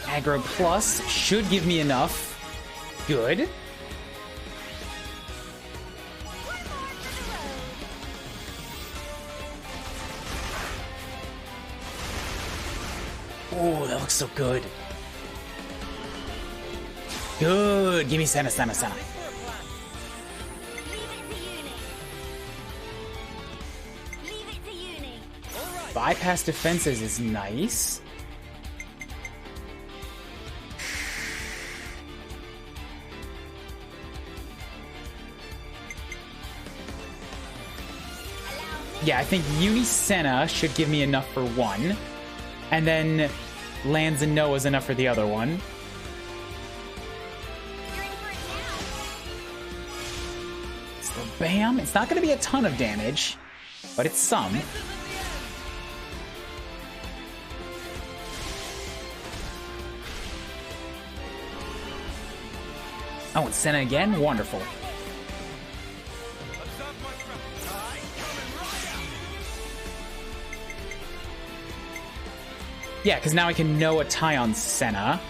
Aggro plus should give me enough. Good. Oh, that looks so good. Good. Give me Senna. Bypass defenses is nice. Yeah, I think Uni-Senna should give me enough for one. And then Lands and Noah's enough for the other one. Still bam. It's not going to be a ton of damage, but it's some. Oh, and Senna again? Wonderful. Yeah, because now I can know a Taion Senna.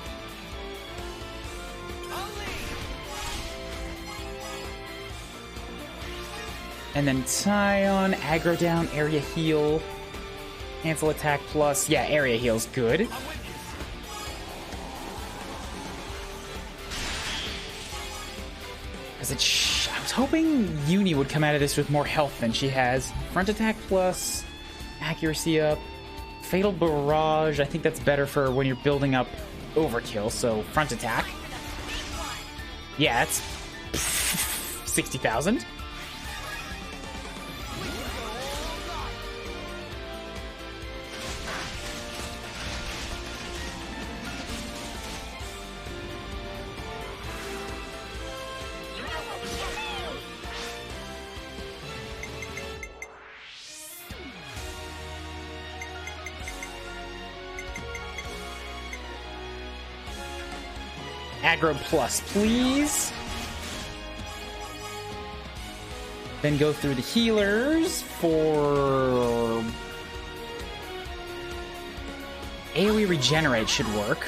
And then Taion, aggro down, area heal, cancel attack plus. Yeah, area heal's good. Because I was hoping Uni would come out of this with more health than she has. Front attack plus, accuracy up. Fatal Barrage, I think that's better for when you're building up overkill, so front attack. Yeah, that's 60,000. Aggro plus, please. Then go through the healers for... AoE regenerate should work.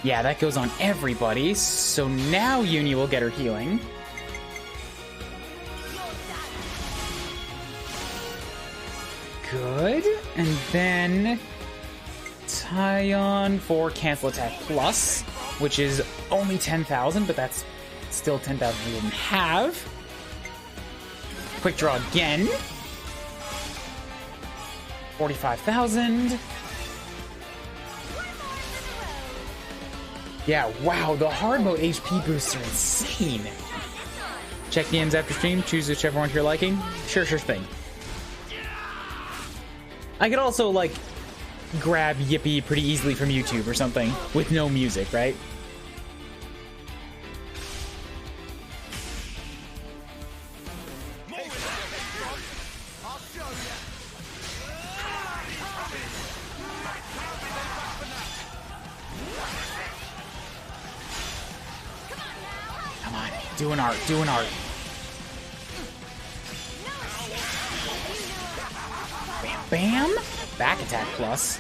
Yeah, that goes on everybody. So now Uni will get her healing. Good. And then Taion for cancel attack plus, which is only 10,000, but that's still 10,000 we didn't have. Quick draw again. 45,000. Yeah, wow, the hard mode HP boosts are insane. Check the ends after stream, choose whichever one to your liking. Sure thing. I could also, like, grab Yippee pretty easily from YouTube or something with no music, right? Come on, do an art, do an art. Bam, bam. Back attack plus.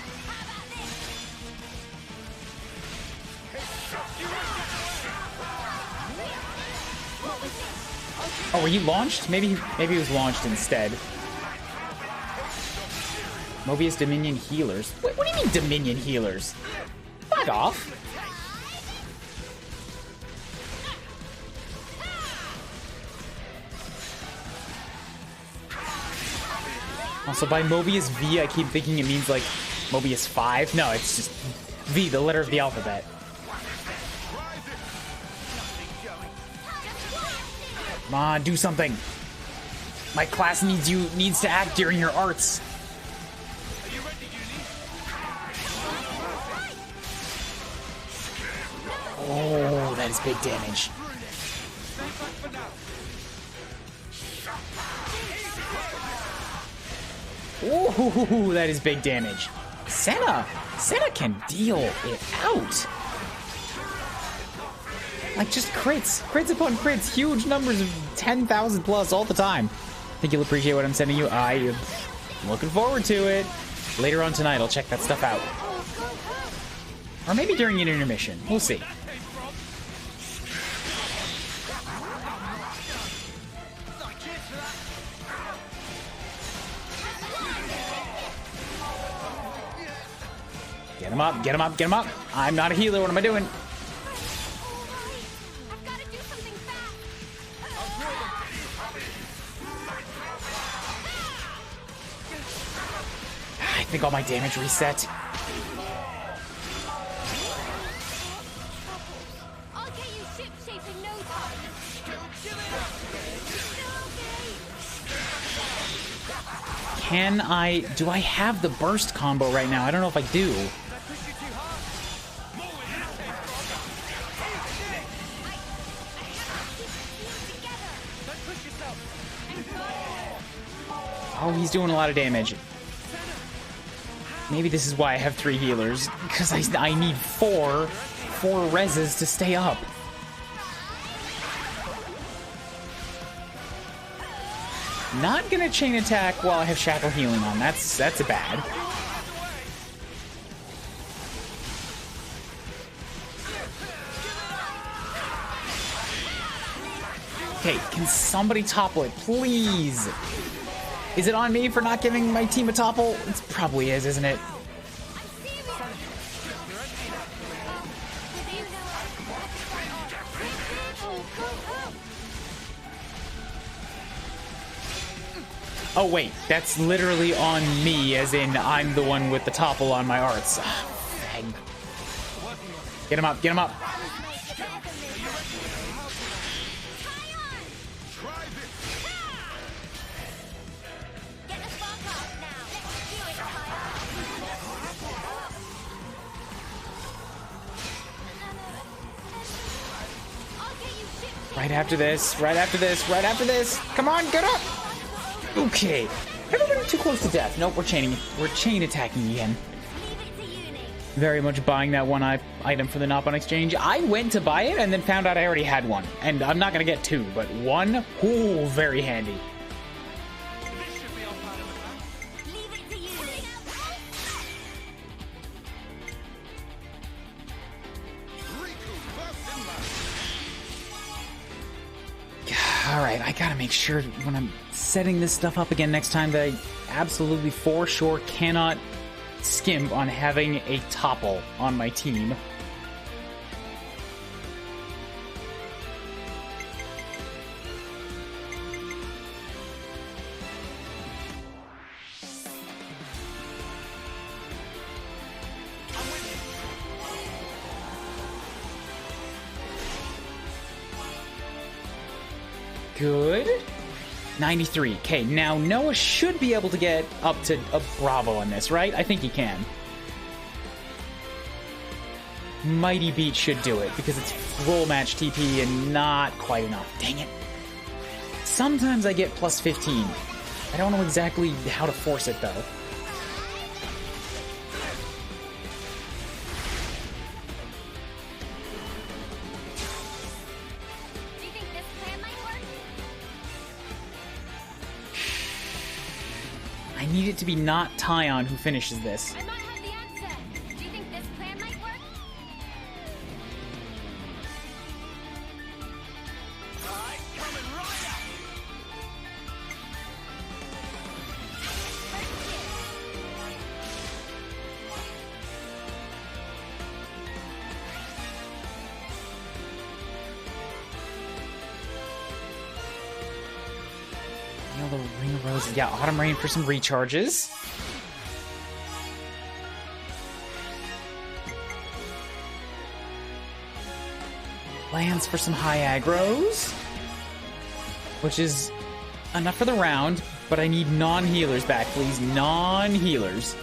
Oh, were you launched? Maybe he was launched instead. Mobius Dominion healers. What do you mean Dominion healers? Fuck off. Also, by Mobius V, I keep thinking it means, like, Mobius 5. No, it's just V, the letter of the alphabet. Come on, do something. My class needs to act during your arts. Oh, that is big damage. Ooh, that is big damage. Senna can deal it out. Like, just crits upon crits, huge numbers of 10,000 plus all the time. I think you'll appreciate what I'm sending you. I am looking forward to it. Later on tonight, I'll check that stuff out. Or maybe during an intermission. We'll see. Get him up, get him up, get him up. I'm not a healer, what am I doing? I think all my damage reset. Do I have the burst combo right now? I don't know if I do. Oh, he's doing a lot of damage. Maybe this is why I have 3 healers, because I need 4 reses to stay up. Not gonna chain attack while I have shackle healing on. That's a bad. Okay, can somebody topple it, please? Is it on me for not giving my team a topple? It probably is, isn't it? Oh wait, that's literally on me, as in I'm the one with the topple on my arts. Dang. Get him up, get him up. Right after this, right after this, right after this. Come on, get up! Okay. Never been too close to death. Nope, we're chain attacking again. very much buying that one item for the Nop on exchange. I went to buy it and then found out I already had one. And I'm not going to get two, but one, ooh, very handy. Alright, I gotta make sure when I'm setting this stuff up again next time that I absolutely for sure cannot skimp on having a topple on my team. Good. 93. Okay, now Noah should be able to get up to a Bravo on this, right? I think he can. Mighty Beat should do it, because it's roll match TP and not quite enough. Dang it. Sometimes I get plus 15. I don't know exactly how to force it, though. I need it to be not Taion who finishes this. I might have the answer. Do you think this plan might work? The Ring of Roses. Yeah, Autumn Rain for some recharges. Lands for some high aggros. Which is enough for the round, but I need non-healers back, please. Non-healers.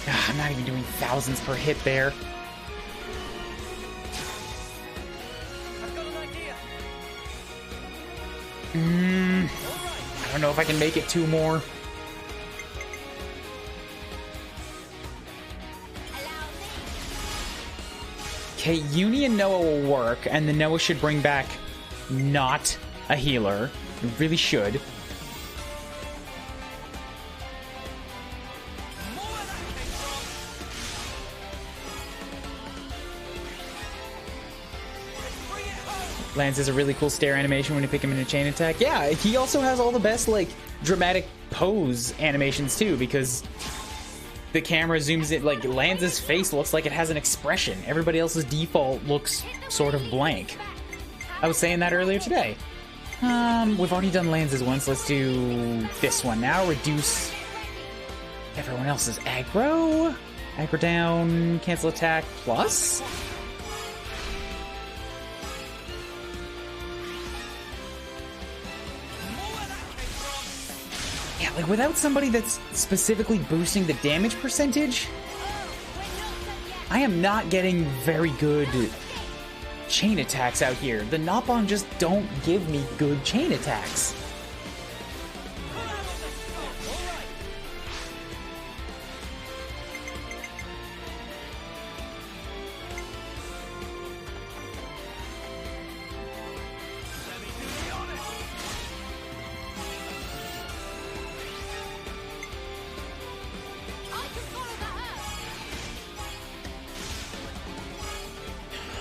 I'm not even doing thousands per hit there. I don't know if I can make it two more. Okay, Uni and Noah will work, and the Noah should bring back not a healer. It really should. Lance is a really cool stare animation when you pick him in a chain attack. Yeah, he also has all the best, like, dramatic pose animations, too, because the camera zooms in, like, Lance's face looks like it has an expression. Everybody else's default looks sort of blank. I was saying that earlier today. We've already done Lance's once. Let's do this one now. Reduce everyone else's aggro. Aggro down, cancel attack, plus. Yeah, like without somebody that's specifically boosting the damage percentage, I am not getting very good chain attacks out here. The Nopon just don't give me good chain attacks.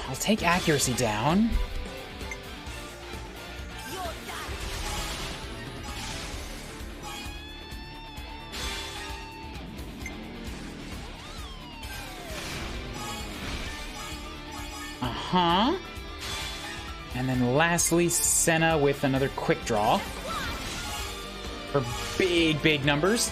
I'll take accuracy down. Uh-huh. And then lastly, Senna with another quick draw. For big, big numbers.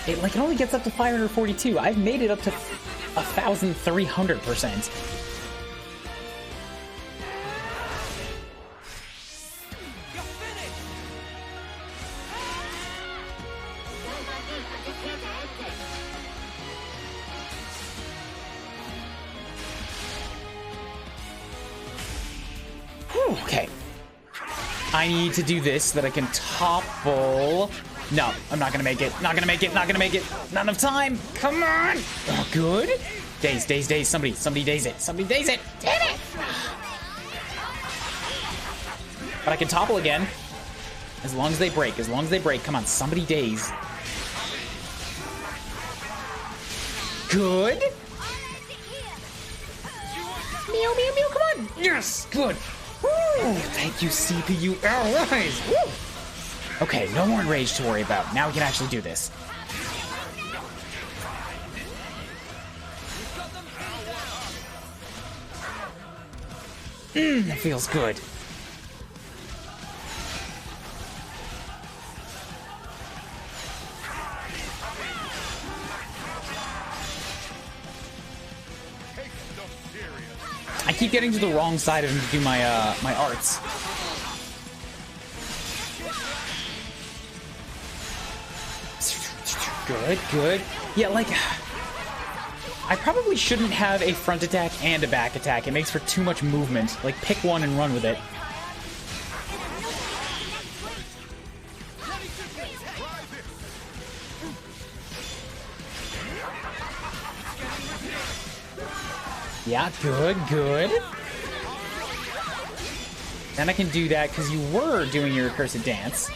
It only gets up to 542. I've made it up to 1,300%. Whew, okay. I need to do this so that I can topple No, I'm not gonna make it. Not gonna make it. Not gonna make it. Not enough time. Come on. Oh, good. Daze, daze, daze. Somebody daze it. Somebody daze it. Damn it. But I can topple again. As long as they break. As long as they break. Come on, somebody daze. Good. Meow, meow, meow. Come on. Yes. Good. Woo. Thank you, CPU allies. Woo. Okay, no more enrage to worry about. Now we can actually do this. That feels good. I keep getting to the wrong side of him to do my my arts. Good, good. Yeah, like, I probably shouldn't have a front attack and a back attack. It makes for too much movement. Like, pick one and run with it. Yeah, good, good. Then I can do that because you were doing your accursed dance.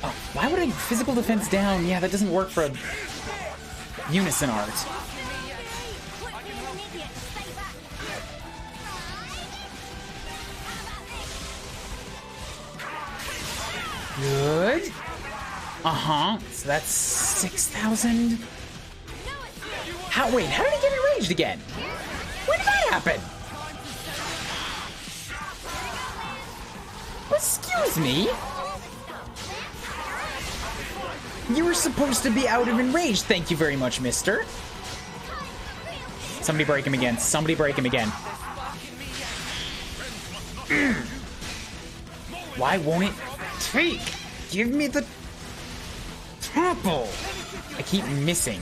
Oh, why would I physical defense down? Yeah, that doesn't work for a unison art. Good. Uh-huh. So that's 6,000. Wait, how did he get enraged again? When did that happen? Excuse me? You were supposed to be out of enraged. Thank you very much, mister. Somebody break him again. Somebody break him again. Why won't it take? Give me the topple. I keep missing.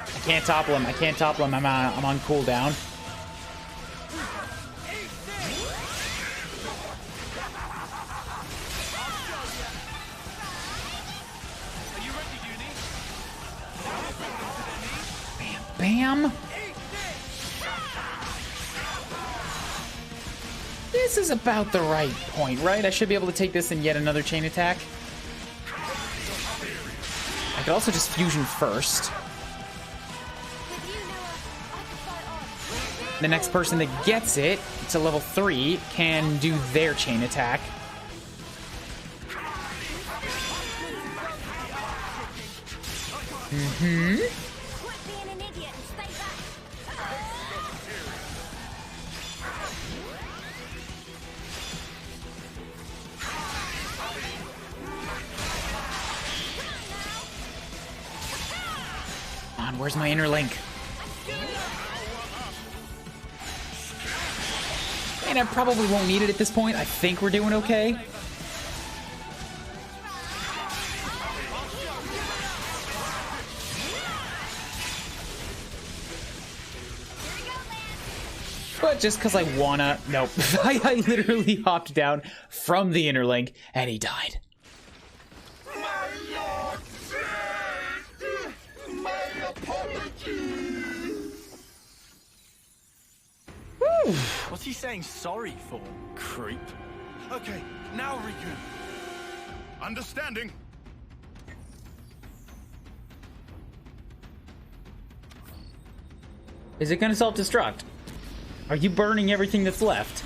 I can't topple him. I can't topple him. I'm on cooldown. Bam, bam. This is about the right point, right? I should be able to take this in yet another chain attack. I could also just fusion first. The next person that gets it to level 3 can do their chain attack. Mm-hmm. Come on, where's my inner link? And I probably won't need it at this point. I think we're doing okay. But just because I wanna... Nope. I literally hopped down from the inner link and he died. What's he saying sorry for, creep? Okay, now Riku. Understanding. Is it gonna self-destruct? Are you burning everything that's left?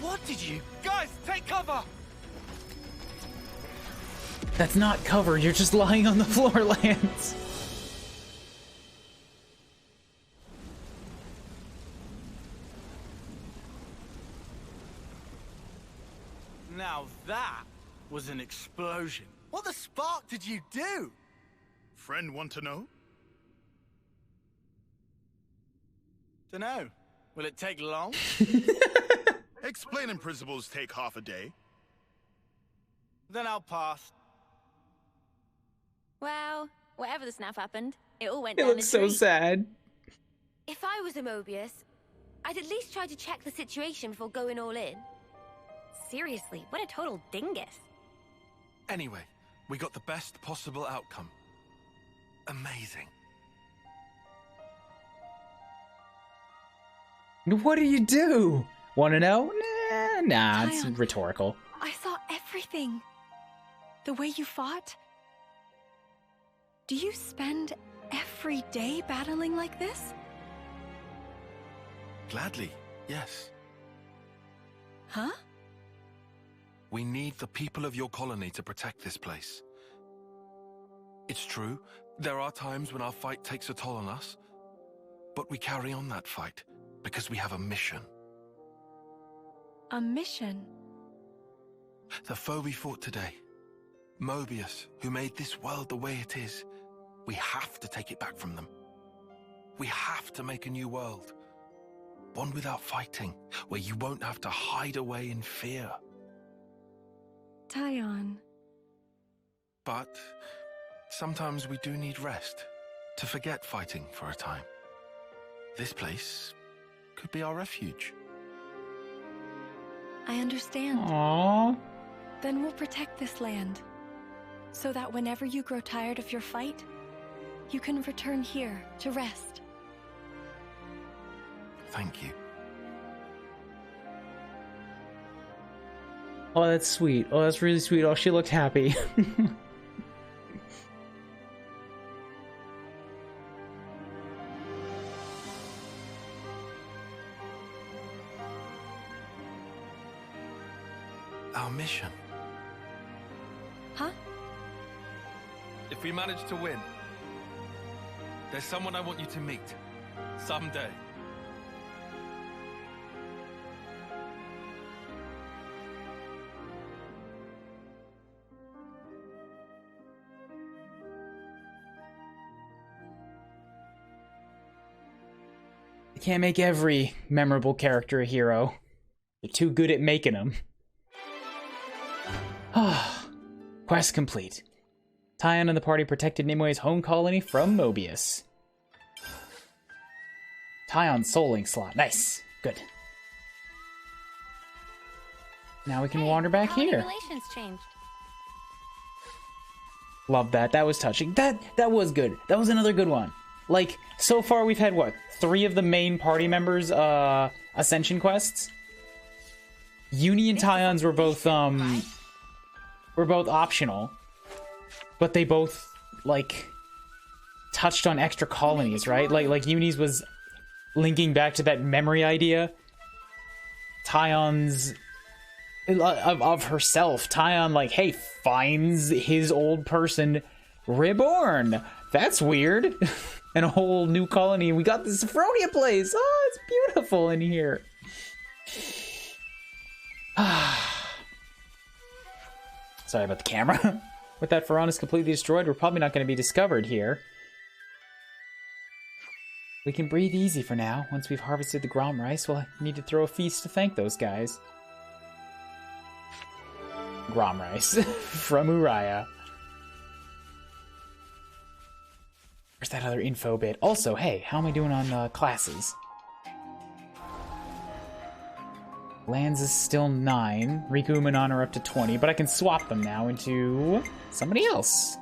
What did you guys take cover? That's not cover, you're just lying on the floor, Lance. That was an explosion. What the spark did you do? Friend want to know? Dunno. Will it take long? Explaining principles take half a day. Then I'll pass. Well, whatever the snap happened, it all went It down looks so sad. If I was a Mobius, I'd at least try to check the situation before going all in. Seriously, what a total dingus. Anyway, we got the best possible outcome. Amazing. What do you do? Want to know? Nah, it's Taion. rhetorical. I saw everything. The way you fought. Do you spend every day battling like this? Gladly, yes. Huh? We need the people of your colony to protect this place. It's true, there are times when our fight takes a toll on us, but we carry on that fight because we have a mission. A mission? The foe we fought today, Mobius, who made this world the way it is, we have to take it back from them. We have to make a new world. One without fighting, where you won't have to hide away in fear. Taion. But sometimes we do need rest, to forget fighting for a time. This place could be our refuge. I understand. Aww. Then we'll protect this land. So that whenever you grow tired of your fight, you can return here to rest. Thank you. Oh, that's sweet. Oh, that's really sweet. Oh, she looked happy. Our mission. Huh? If we manage to win, there's someone I want you to meet. Someday. You can't make every memorable character a hero. You're too good at making them. Quest complete. Taion and the party protected Nimue's home colony from Mobius. Taion's soul-link slot. Nice. Good. Now we can wander back Colony here. relations changed. Love that. That was touching. That was good. That was another good one. Like, so far we've had, what, 3 of the main party members' ascension quests? Uni and Taion's were both optional. But they both, like, touched on extra colonies, right? Like Uni's was linking back to that memory idea. Taion's of herself. Taion, like, hey, finds his old person reborn. That's weird. And a whole new colony. We got the Saffronia place. Oh, it's beautiful in here. Sorry about the camera. With that Saffronias completely destroyed, we're probably not going to be discovered here. We can breathe easy for now. Once we've harvested the Grom rice, we'll need to throw a feast to thank those guys. Grom rice from Uriah. Where's that other info bit? Also, hey, how am I doing on classes? Lands is still 9. Riku and Manon are up to 20, but I can swap them now into somebody else.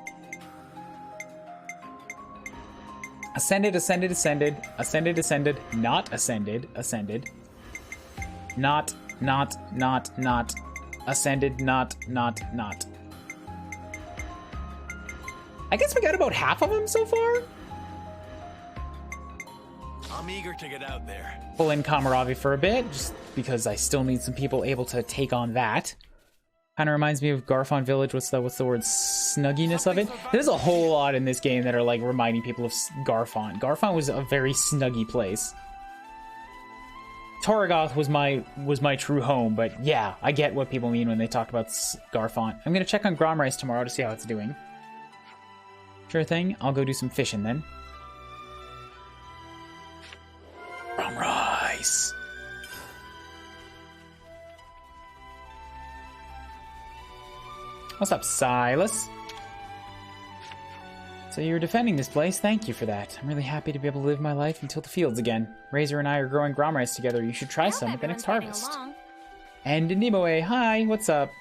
Ascended, ascended, ascended, ascended, ascended, not ascended, ascended. Not, ascended, not. I guess we got about half of them so far. I'm eager to get out there. Pull in Kamaravi for a bit, just because I still need some people able to take on that. Kind of reminds me of Garfon Village. What's the word? Snugginess of it. There's a whole lot in this game that are like reminding people of Garfon. Garfon was a very snuggy place. Torrigoth was my true home, but yeah, I get what people mean when they talk about Garfont. I'm gonna check on Gromrice tomorrow to see how it's doing. Sure thing, I'll go do some fishing then. Gromrice! What's up, Silas? So you're defending this place, thank you for that. I'm really happy to be able to live my life until the fields again. Razor and I are growing Gromrice together, you should try some at the next harvest. And Nimoe, hi, what's up?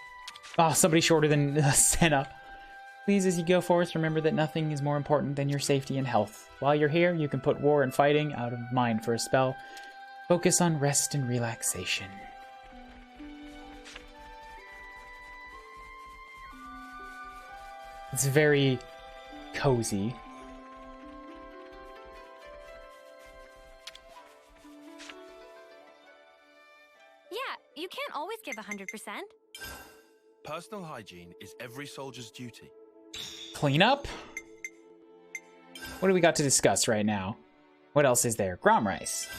Oh, somebody shorter than Senna. Please, as you go forth, remember that nothing is more important than your safety and health. While you're here, you can put war and fighting out of mind for a spell. Focus on rest and relaxation. It's very cozy. Yeah, you can't always give 100%. Personal hygiene is every soldier's duty. Clean up? What do we got to discuss right now? What else is there? Gromrice.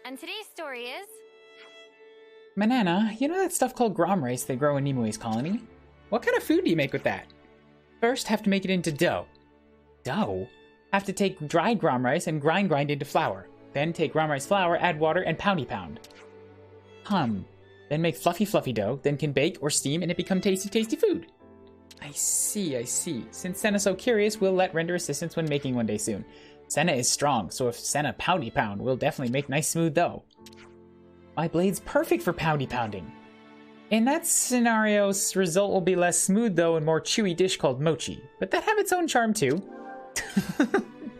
And today's story is... Manana, you know that stuff called Gromrice they grow in Nimue's colony? What kind of food do you make with that? First, have to make it into dough. Dough? Have to take dried Gromrice and grind into flour. Then take Gromrice flour, add water, and pound. Then make fluffy dough, then can bake or steam and it become tasty food. I see. Since Senna's so curious, we'll let render assistance when making one day soon. Senna is strong, so if Senna pound, we'll definitely make nice smooth dough. My blade's perfect for pounding. In that scenario's result will be less smooth though and more chewy dish called mochi. But that have its own charm too.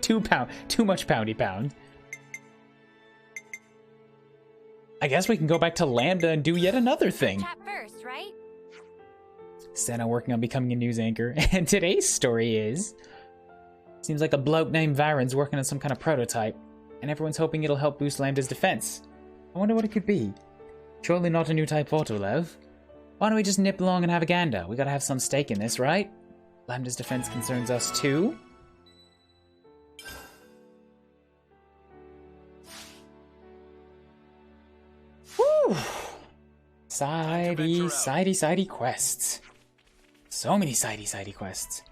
Too much pound. I guess we can go back to Lambda and do yet another thing. Chat first, right? Senna working on becoming a news anchor. And today's story is... Seems like a bloke named Viren's working on some kind of prototype. And everyone's hoping it'll help boost Lambda's defense. I wonder what it could be. Surely not a new type Autolev. Why don't we just nip along and have a gander? We gotta have some stake in this, right? Lambda's defense concerns us too. Whew! Sidey quests. So many sidey quests.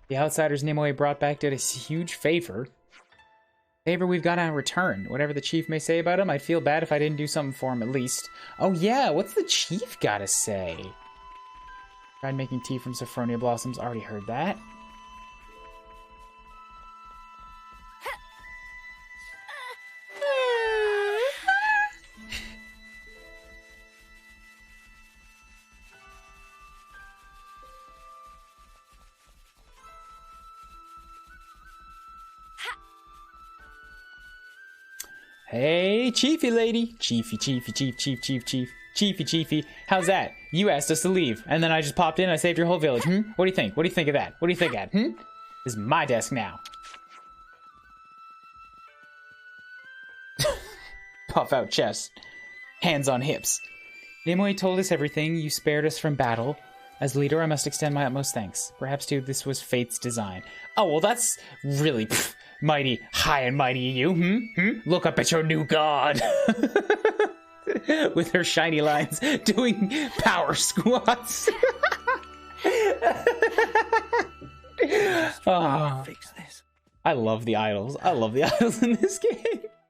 The outsiders Nimue brought back did a huge favor. Favor we've got in return. Whatever the chief may say about him, I'd feel bad if I didn't do something for him at least. Oh yeah, what's the chief gotta say? Tried making tea from Saffronia blossoms, already heard that. Hey, Chiefy lady. Chiefy. Chiefy. How's that? You asked us to leave, and then I just popped in and I saved your whole village, What do you think? What do you think of that? What do you think of that, This is my desk now. Puff out chest. Hands on hips. Nimue told us everything. You spared us from battle. As leader, I must extend my utmost thanks. Perhaps, too, this was fate's design. Oh, well, that's really... mighty, high and mighty you, Look up at your new god. With her shiny lines, doing power squats. Oh, Fix this. I love the idols. I love the idols in this game.